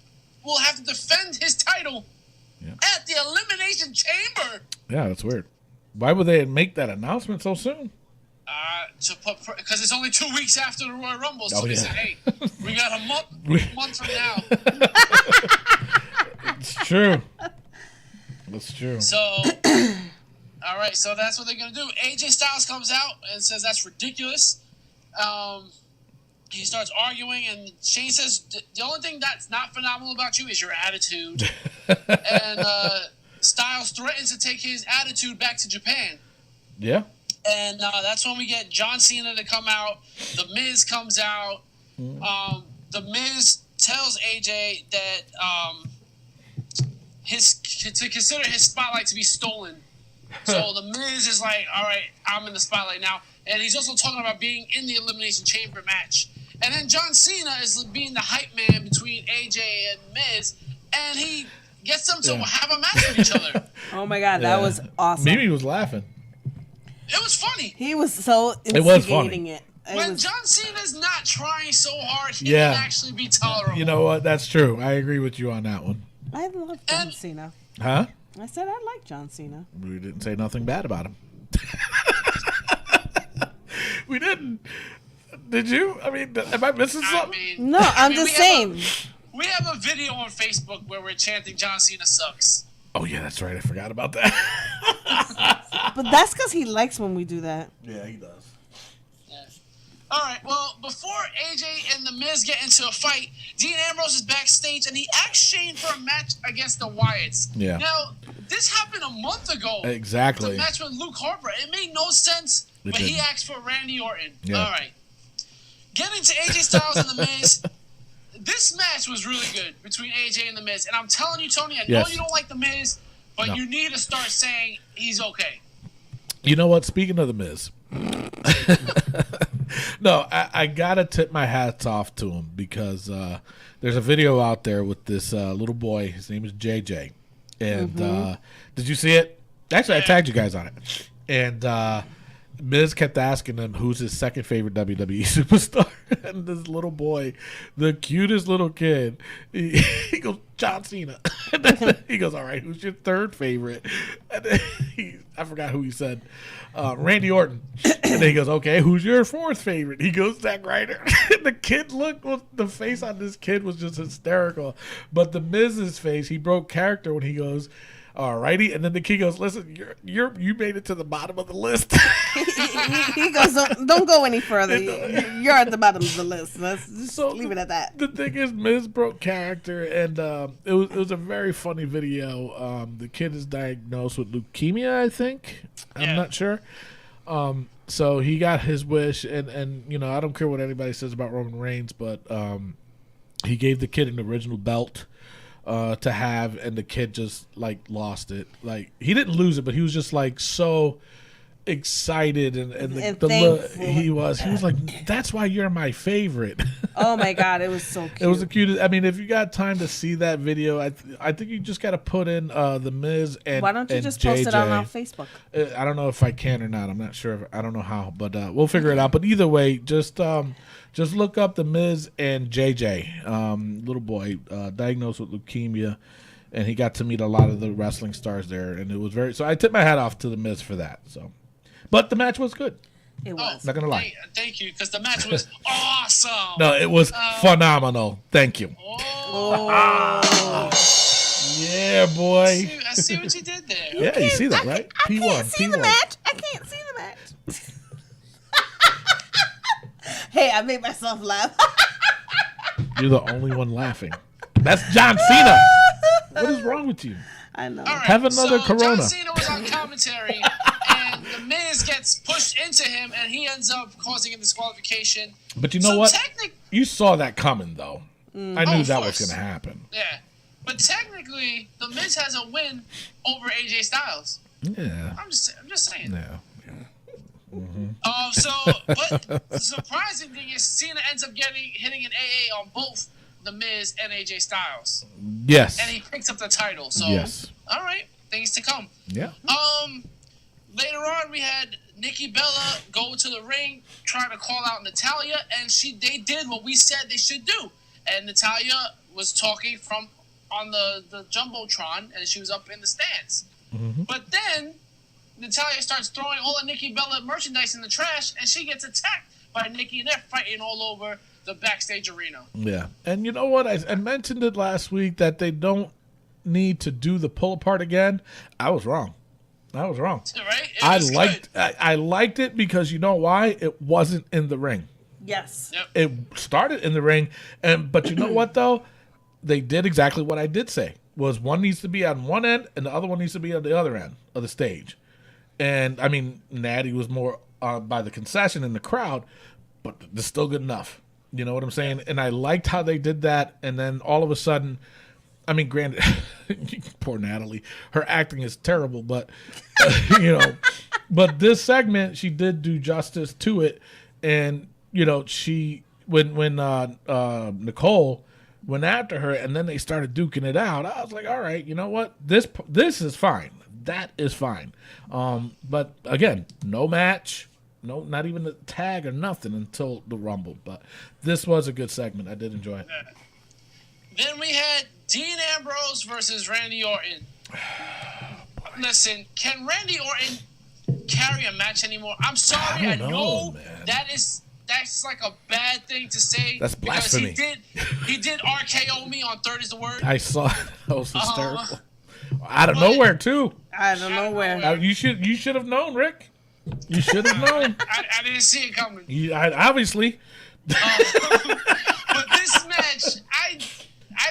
will have to defend his title at the Elimination Chamber.
Yeah, that's weird. Why would they make that announcement so soon?
Because it's only 2 weeks after the Royal Rumble, so they said, hey, we got a month from now.
It's true. That's true.
So, all right, so that's what they're going to do. AJ Styles comes out and says that's ridiculous. He starts arguing, and Shane says, the only thing that's not phenomenal about you is your attitude. And Styles threatens to take his attitude back to Japan.
Yeah.
And that's when we get John Cena to come out. The Miz comes out. The Miz tells AJ that to consider his spotlight to be stolen. So the Miz is like, all right, I'm in the spotlight now. And he's also talking about being in the Elimination Chamber match. And then John Cena is being the hype man between AJ and Miz. And he gets them to have a match with each other.
Oh, my God. That was awesome.
Mimi was laughing.
It was funny.
He was so
funny.
instigating it.
When John Cena's not trying so hard, he can actually be tolerable.
You know what? That's true. I agree with you on that one.
I love John Cena.
Huh?
I said I like John Cena.
We didn't say nothing bad about him. We didn't. Did you? I mean, am I missing something?
No, I'm just saying.
We have a video on Facebook where we're chanting John Cena sucks.
Oh, yeah, that's right. I forgot about that.
But that's because he likes when we do that.
Yeah, he does.
Yeah. All right, well, before AJ and The Miz get into a fight, Dean Ambrose is backstage, and he asks Shane for a match against the Wyatts.
Yeah.
Now, this happened a month ago.
Exactly.
The match with Luke Harper. It made no sense, but he asked for Randy Orton.
Yeah.
All right. Getting to AJ Styles and The Miz, this match was really good between AJ and The Miz. And I'm telling you, Tony, I know you don't like The Miz, but you need to start saying he's okay.
You know what? Speaking of The Miz, no, I got to tip my hats off to him because there's a video out there with this little boy. His name is JJ. And did you see it? Actually, I tagged you guys on it. And Miz kept asking him who's his second favorite WWE superstar. and this little boy, the cutest little kid, he goes, John Cena. And then he goes, all right, who's your third favorite? And then I forgot who he said. Randy Orton. And then he goes, okay, who's your fourth favorite? He goes, Zack Ryder. The kid the face on this kid was just hysterical. But the Miz's face, he broke character when he goes, alrighty, and then the kid goes, listen, you made it to the bottom of the list.
he goes, don't go any further. You're at the bottom of the list. Let's just leave it at that.
The thing is, Miz broke character, and it was a very funny video. The kid is diagnosed with leukemia, I think. I'm not sure. So he got his wish, and you know, I don't care what anybody says about Roman Reigns, but he gave the kid an original belt to have, and the kid just like lost it. Like, he didn't lose it, but he was just like so excited, and the look he was like, that's why you're my favorite.
Oh my god, it was so cute.
It was the cutest. I mean, if you got time to see that video, I think you just got to put in the Miz and
why don't you just post it on our Facebook?
I don't know if I can or not. I'm not sure. I don't know how, but we'll figure it out. But either way, just look up the Miz and JJ, little boy, diagnosed with leukemia, and he got to meet a lot of the wrestling stars there, and it was very. So I tip my hat off to the Miz for that. So, but the match was good.
It was.
Not gonna lie.
Thank you, because the match was awesome.
No, it was phenomenal. Thank you.
Oh.
Yeah, boy.
I see what you did there.
Yeah, you see that, right?
I can't see the match. I can't see the match. Hey, I made myself laugh.
You're the only one laughing. That's John Cena. What is wrong with you?
I know.
All right,
Have another
so
Corona.
John Cena was on commentary, and the Miz gets pushed into him, and he ends up causing a disqualification.
But you know what? You saw that coming, though. I knew that was going to happen.
Yeah. But technically, the Miz has a win over AJ Styles.
Yeah.
I'm just saying.
Yeah. Mm-hmm.
But the surprising thing is Cena ends up hitting an AA on both the Miz and AJ Styles.
Yes.
And he picks up the title. So,
yes.
All right, things to come.
Yeah.
Later on, we had Nikki Bella go to the ring, trying to call out Natalya, and they did what we said they should do. And Natalya was talking on the Jumbotron, and she was up in the stands. Mm-hmm. But then Natalya starts throwing all of Nikki Bella merchandise in the trash, and she gets attacked by Nikki, and they're fighting all over the backstage arena. Yeah. And you know what? I mentioned it last week that they don't need to do the pull apart again. I was wrong. Right? I liked it because you know why? It wasn't in the ring.
Yes.
Yep.
It started in the ring, but you know what though? They did exactly what I did say. Was one needs to be on one end and the other one needs to be on the other end of the stage. And I mean, Natty was more by the concession in the crowd, but it's still good enough. You know what I'm saying? And I liked how they did that. And then all of a sudden, I mean, granted, poor Natalie, her acting is terrible, but you know, but this segment she did do justice to it. And you know, when Nicole went after her, and then they started duking it out, I was like, all right, you know what? This is fine. That is fine. But again, no match. No, not even a tag or nothing until the Rumble. But this was a good segment. I did enjoy it. Then we had Dean Ambrose versus Randy Orton. Listen, can Randy Orton carry a match anymore? I'm sorry. I know man. That's like a bad thing to say. That's blasphemy. Because he did RKO me on Third is the Word. I saw it. That was hysterical. Out of nowhere, too.
Out of nowhere.
You should have known, Rick. You should have known.
I didn't see it coming.
Obviously.
But this match, I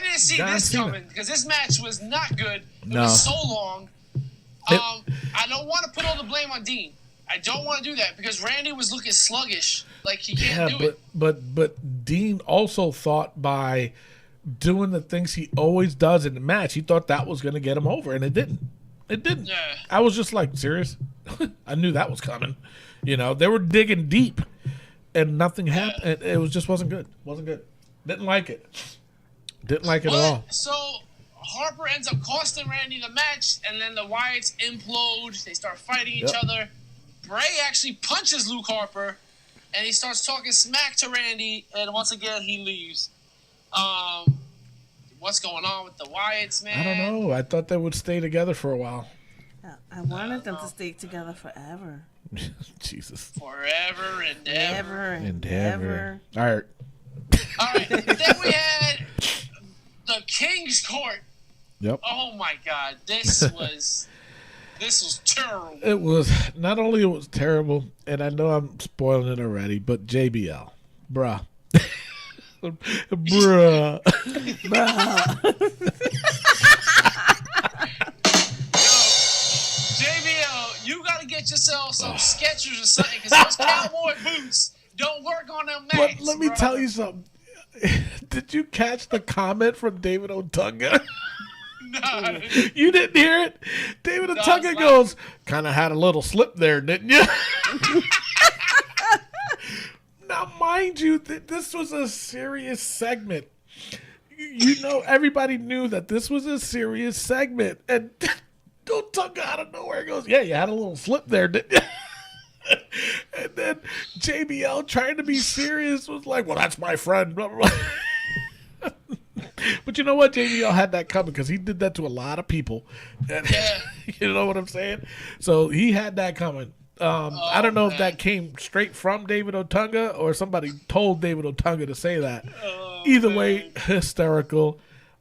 didn't see this coming because this match was not good. It was so long. I don't want to put all the blame on Dean. I don't want to do that because Randy was looking sluggish, like he can't do it. But Dean also thought by doing the things he always does in the match, he thought that was going to get him over, and it didn't. It didn't. Yeah. I was just like, serious? I knew that was coming. You know, they were digging deep, and nothing happened. It wasn't good. Wasn't good. Didn't like it. Didn't like it at all. So Harper ends up costing Randy the match, and then the Wyatts implode. They start fighting each other. Bray actually punches Luke Harper, and he starts talking smack to Randy, and once again he leaves. What's going on with the Wyatts, man?
I don't know. I thought they would stay together for a while.
I wanted them to stay together forever.
Jesus.
Forever and ever.
And ever.
All right.
All right. Then we had the King's Court.
Yep.
Oh my God, this was terrible.
It was not only it was terrible, and I know I'm spoiling it already, but JBL, bruh. Bruh.
JBL, you gotta get yourself some Skechers or something, because those cowboy boots don't work on them mats.
But let me tell you something. Did you catch the comment from David Otunga?
No.
You didn't hear it? David Otunga goes, kind of had a little slip there, didn't you? Now, mind you, this was a serious segment. You know, everybody knew that this was a serious segment. And Otunga out of nowhere goes, yeah, you had a little slip there, didn't you? And then JBL, trying to be serious, was like, well, that's my friend. Blah, blah, blah. But you know what? JBL had that coming because he did that to a lot of people. And, you know what I'm saying? So he had that coming. I don't know if that came straight from David Otunga or somebody told David Otunga to say that. Either way, hysterical.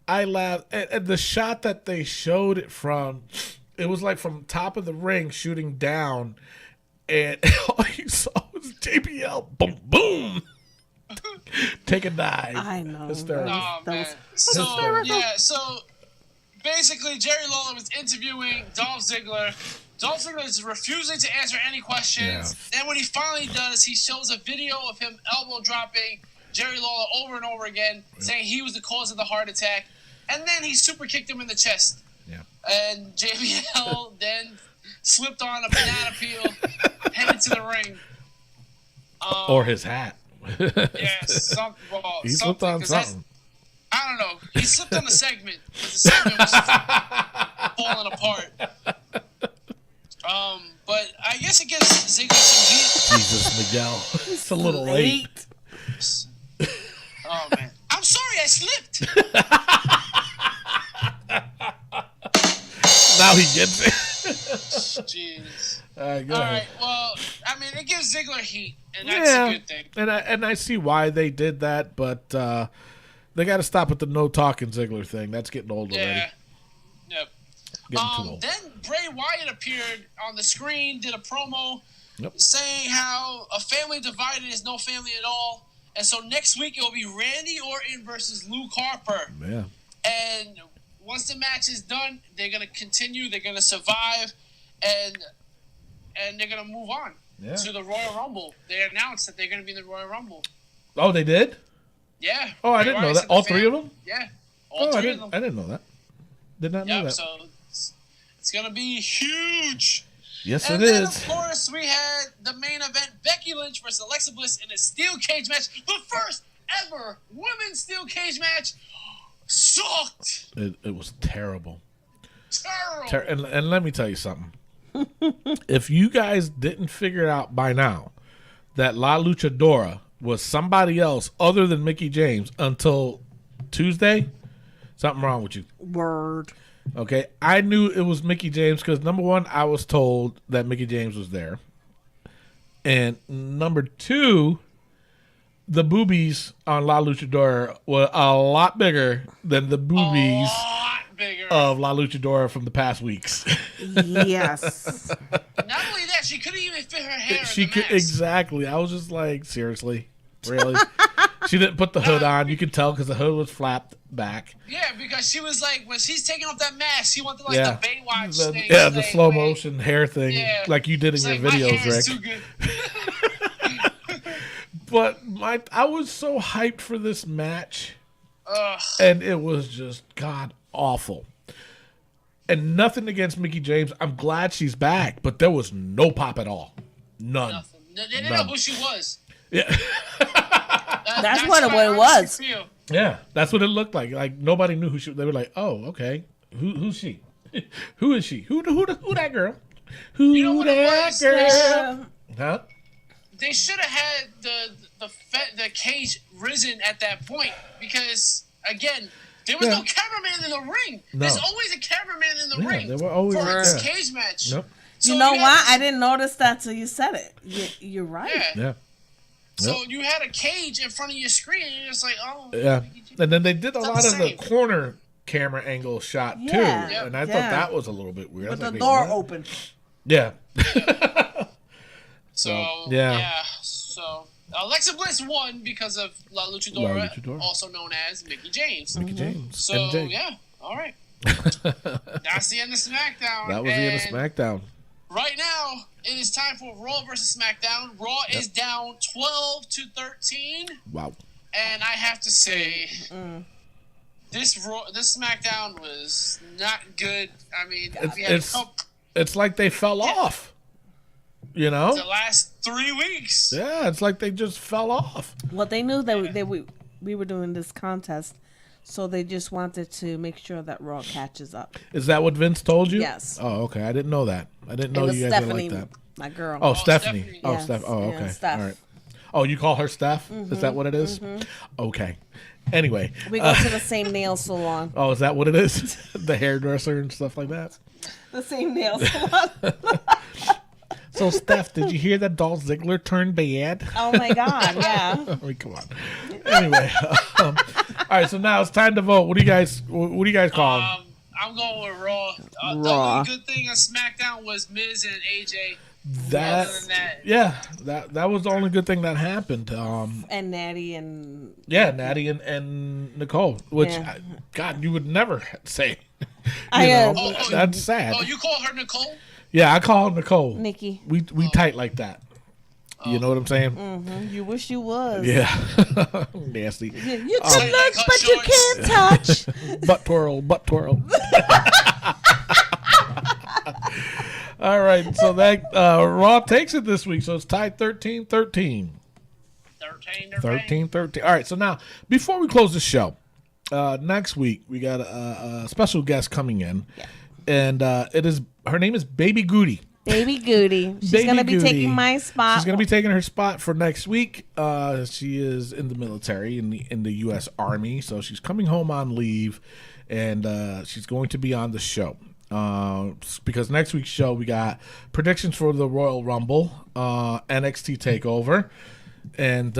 I laughed. And the shot that they showed it from, it was like from top of the ring shooting down. And all you saw was JBL, boom, boom. Take a dive.
I know.
Hysterical.
Oh, man. So basically, Jerry Lawler was interviewing Dolph Ziggler. Dolph Ziggler is refusing to answer any questions.
Yeah.
Then when he finally does, he shows a video of him elbow dropping Jerry Lawler over and over again, saying he was the cause of the heart attack. And then he super kicked him in the chest.
Yeah.
And JBL then slipped on a banana peel, headed to the ring.
Or his hat.
Yes,
He slipped on something.
I don't know. He slipped on the segment. The segment was falling apart. But I guess it gives Ziggler some heat.
Jesus, Miguel. It's a little late.
Oh, man. I'm sorry I slipped.
Now he gets it.
Jeez.
Go
All
ahead.
right. Well, I mean, it gives Ziggler heat, and that's a good thing.
And I see why they did that, but they got to stop with the no talking Ziggler thing. That's getting old already.
Yeah. Yep.
Getting too old.
Then Bray Wyatt appeared on the screen, did a promo
Yep.
saying how a family divided is no family at all. And so next week it will be Randy Orton versus Luke Harper.
Yeah.
And once the match is done, they're going to continue. They're going to survive. And they're going to move on to the Royal Rumble. They announced that they're going to be in the Royal Rumble.
Oh, they did?
Yeah.
Oh, I
Bray
didn't know
Wyatt
that.
said
All
the
three of them?
Yeah.
Oh,
All
I
three of them.
didn't know that. Did not know
Yep,
that.
so it's going to be huge.
Yes,
And
it
then,
is.
of course, we had the main event, Becky Lynch versus Alexa Bliss in a steel cage match. The first ever women's steel cage match. Sucked.
It was terrible.
Terrible.
And let me tell you something. If you guys didn't figure it out by now that La Luchadora was somebody else other than Mickie James until Tuesday, something wrong with you.
Word.
Okay, I knew it was Mickie James because, number one, I was told that Mickie James was there. And number two, the boobies on La Luchadora were a lot bigger than the boobies of La Luchadora from the past weeks.
Yes.
Not only that, she couldn't even fit her hair
She
in the
could
mask.
exactly. I was just like, seriously, really? She didn't put the hood on. You could tell because the hood was flapped back.
Yeah, because she was like, when she's taking off that mask, she wanted like
Yeah.
the Baywatch
The,
thing.
yeah, the
like,
slow
like,
motion hair thing,
Yeah.
like you did in
It's
your
like, my
videos,
hair is
Rick.
too good.
But I was so hyped for this match,
Ugh.
and it was just god awful. And nothing against Mickie James. I'm glad she's back, but there was no pop at all. None.
Nothing. They didn't know who she was.
Yeah.
That's what
how I
it was.
honestly feel.
Yeah, that's what it looked like. Like nobody knew who she. They were like, "Oh, okay, who's she? Who is she? Who that girl? Who
You know what it
that
was?
girl? Huh?
they should have had the cage risen at that point because again. There was no cameraman in the ring.
No.
There's always a cameraman in the ring
there were always,
for this cage match.
Yep.
So
you know what? I didn't notice that till you said it. You're right.
Yeah.
So you had a cage in front of your screen, and you're just like, oh.
Yeah. And then they did a
It's not
lot
the
of the
same.
corner camera angle shot too,
Yeah.
and I thought
Yeah.
that was a little bit weird. I
With
was
the
like,
door
wait, what?
open.
Yeah.
So,
yeah.
So, Alexa Bliss won because of La Luchadora,
La Luchadora.
also known as Mickey James.
Mickey James.
So,
MJ.
yeah. All right. That's the end of SmackDown.
That was the end of
And
SmackDown.
Right now, it is time for Raw versus SmackDown. Raw is down 12-13.
Wow.
And I have to say, this SmackDown was not good. I mean, we had
It's like they fell off. You know?
the last 3 weeks.
Yeah, it's like they just fell off.
Well, they knew that we were doing this contest, so they just wanted to make sure that Raw catches up.
Is that what Vince told you?
Yes.
Oh, okay. I didn't know that. I didn't know
It was
you guys were
Stephanie,
like that.
my girl.
Oh, Stephanie.
Stephanie.
Oh,
Yes.
Steph. Oh,
Yeah,
okay.
Steph.
All right. Oh, you call her Steph? Is that what it is? Okay. Anyway.
We go to the same nail salon.
Oh, is that what it is? The hairdresser and stuff like that?
The same nail salon.
So, Steph, did you hear that Dolph Ziggler turned bad?
Oh my God! Yeah.
I mean, come on. Anyway. All right, so now it's time to vote. What do you guys call them?
I'm going with Raw. The
Raw.
only good thing on SmackDown was Miz and AJ.
That,
Other than that,
yeah, that was the only good thing that happened.
And Natty and
Natty and Nicole, which
Yeah.
God, you would never say.
I
know, that's sad.
Oh, you call her Nicole?
Yeah, I call her Nicole.
Nikki.
We tight like that. You know what I'm saying?
You wish you was.
Yeah, nasty.
You
Tight
can
like
look,
her
but you
shorts.
can't touch.
Butt twirl. All right, so that Raw takes it this week, so it's tied 13-13.
13.
13-13. All right, so now, before we close the show, next week we got a special guest coming in, and her name is Baby Goody.
Baby Goody. She's
Baby
going to be
Goody.
taking my spot.
She's going to be taking her spot for next week. She is in the military, in the U.S. Army, so she's coming home on leave, and she's going to be on the show. Because next week's show, we got predictions for the Royal Rumble, NXT TakeOver. And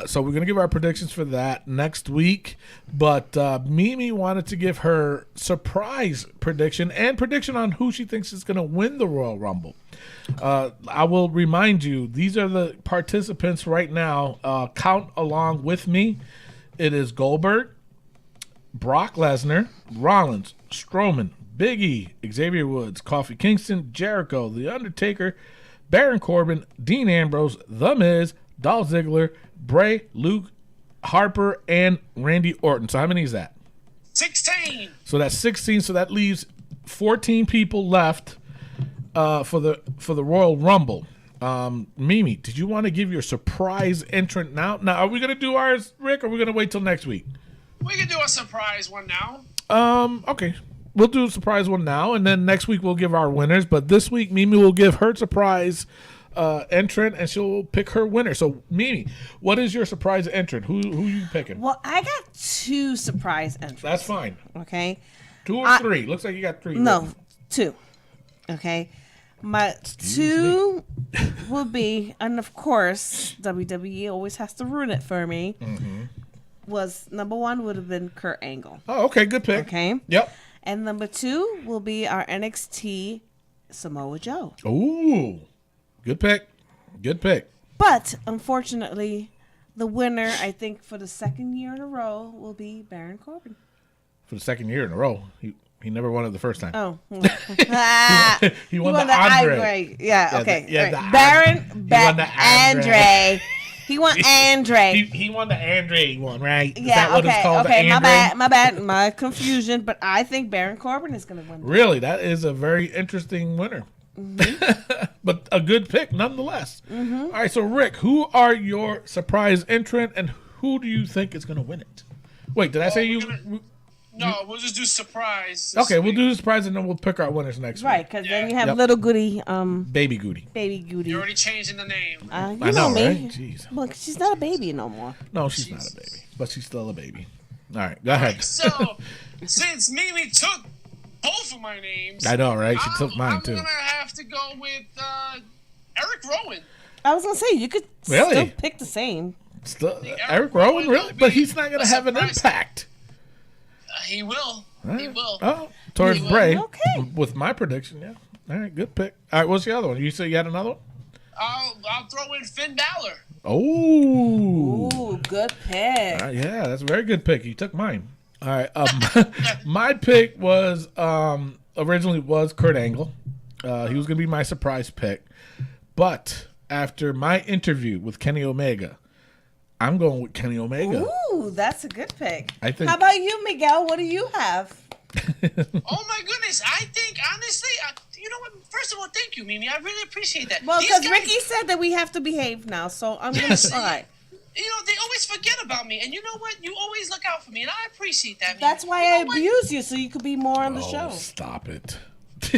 so we're going to give our predictions for that next week. But Mimi wanted to give her surprise prediction and prediction on who she thinks is going to win the Royal Rumble. I will remind you, these are the participants right now. Count along with me. It is Goldberg, Brock Lesnar, Rollins, Strowman, Big E, Xavier Woods, Kofi Kingston, Jericho, The Undertaker, Baron Corbin, Dean Ambrose, The Miz, Dolph Ziggler, Bray, Luke Harper, and Randy Orton. So how many is that?
16.
So that's 16. So that leaves 14 people left for the Royal Rumble. Mimi, did you want to give your surprise entrant now? Now, are we going to do ours, Rick, or are we going to wait till next week?
We can do a surprise one now.
Okay. We'll do a surprise one now, and then next week we'll give our winners. But this week, Mimi will give her surprise entrant, and she'll pick her winner. So, Mimi, what is your surprise entrant? Who you picking?
Well, I got 2 surprise entrants.
That's fine.
Okay.
2 or 3? Looks like you got 3.
No, 2. Okay. My 2 will be, and of course, WWE always has to ruin it for me. Was number 1 would have been Kurt Angle.
Oh, okay. Good pick.
Okay.
Yep.
And number 2 will be our NXT Samoa Joe.
Ooh. Good pick. Good pick.
But unfortunately, the winner, I think, for the 2nd year in a row will be Baron Corbin.
For the 2nd year in a row. He never won it the first time.
Oh.
He won the Andre.
Yeah, okay.
Yeah,
All
the
right. Baron,
He won the Andre.
Andre. He won Andre.
He won the Andre one, right? Is
Yeah,
that what
okay,
it's called?
okay,
The
my
Andre?
bad, my confusion. But I think Baron Corbin is going to win.
Really, that is a very interesting winner. But a good pick nonetheless. All right, so Rick, who are your surprise entrant, and who do you think is going to win it? Wait, did I say you?
No, we'll just do surprise.
Okay, we'll do the surprise and then we'll pick our winners next
Right,
week.
because then you have
Yep.
little goody,
Baby Goody.
baby goody.
You're already changing the name.
You
I
know
know,
me.
right? Jeez.
Look, she's not a baby no more.
No, she's not a baby, but she's still a baby. All right, go ahead.
So, since Mimi took both of my names,
I know, right? She took mine too.
I'm gonna have to go with Eric Rowan.
I was gonna say you could
Really?
still pick the same.
Still,
Eric
Eric Rowan,
Rowan
really?
will
But
be
he's not going to
a
have an
surprise.
impact.
He will. He will.
Oh, towards
He will.
Bray.
Okay.
With my prediction, yeah. All right, good pick. All right, what's the other one? You said you had another one?
I'll throw in Finn Balor.
Oh.
Ooh, good pick.
Yeah, that's a very good pick. You took mine. All right. My pick was originally was Kurt Angle. He was going to be my surprise pick. But after my interview with Kenny Omega, I'm going with Kenny Omega.
Ooh, that's a good pick.
I think-
How about you, Miguel? What do you have?
Oh my goodness! I think honestly, you know what? First of all, thank you, Mimi. I really appreciate that.
Well,
These
because
guys-
Ricky said that we have to behave now, so I'm gonna
Yes.
try.
You know, they always forget about me, and you know what? You always look out for me, and I appreciate that. Mimi.
That's why
You
I
know what?
abuse you, so you could be more on the
Oh,
show.
stop it.
Oh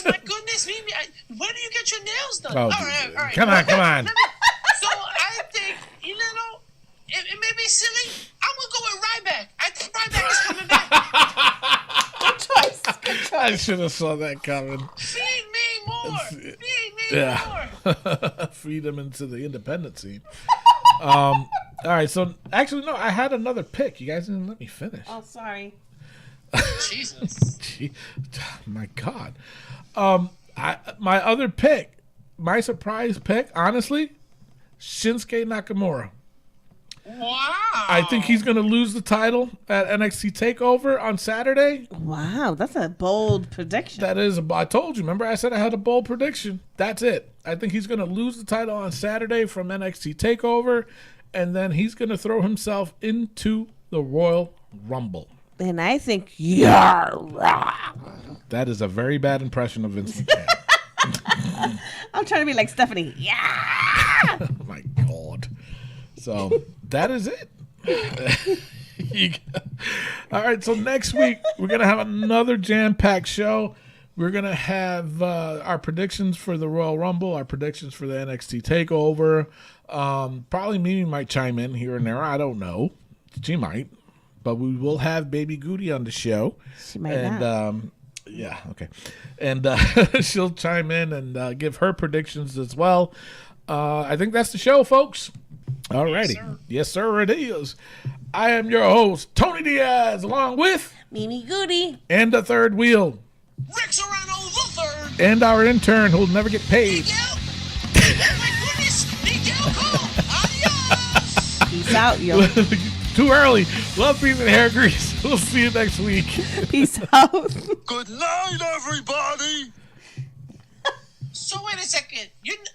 my goodness, Mimi! When do you get your nails done?
Oh,
all right.
Come on.
So I think, you know, it may be silly. I'm gonna go with Ryback. I think Ryback is coming back.
Good choice. Good choice.
I should have saw that coming.
Feed me more. Feed me
Yeah.
more.
Feed them into the independent scene. All right, so actually, no, I had another pick. You guys didn't let me finish.
Oh, sorry.
Jesus.
Gee, my God. My other pick, my surprise pick, honestly, Shinsuke Nakamura.
Wow.
I think he's going to lose the title at NXT TakeOver on Saturday.
Wow, that's a bold prediction.
That is, I told you, remember I said I had a bold prediction. That's it. I think he's going to lose the title on Saturday from NXT TakeOver, and then he's going to throw himself into the Royal Rumble.
And I think yeah.
That is a very bad impression of Vince McMahon.
I'm trying to be like Stephanie. Yeah.
Oh my God. So that is it. All right. So next week we're gonna have another jam-packed show. We're gonna have our predictions for the Royal Rumble, our predictions for the NXT Takeover. Probably Mimi might chime in here and there. I don't know. She might, but we will have Baby Goody on the show.
She might not.
Yeah. Okay. And she'll chime in and give her predictions as well. I think that's the show, folks. Alrighty. Yes, sir, it is. I am your host, Tony Diaz, along with
Mimi Goody.
and the third wheel,
Rick Serrano the third.
and our intern who'll never get paid.
Miguel. Oh my goodness. Miguel Cole. Adios.
Peace out, yo.
Too early. Love, peace, and hair grease. We'll see you next week.
Peace out.
Good night, everybody.
So wait a second.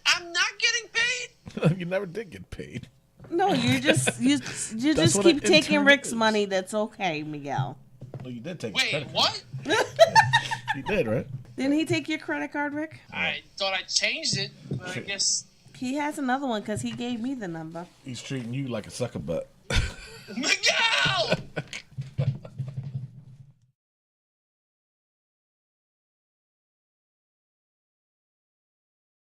I'm not getting paid?
You never did get paid.
No, you just
what
keep
an
taking
intern
Rick's
is.
money. That's okay, Miguel.
Well, you did take
Wait,
credit.
what?
You did, right?
Didn't he take your credit card, Rick?
I thought I changed it, but I guess.
He has another one because he gave me the number.
He's treating you like a sucker butt.
Miguel!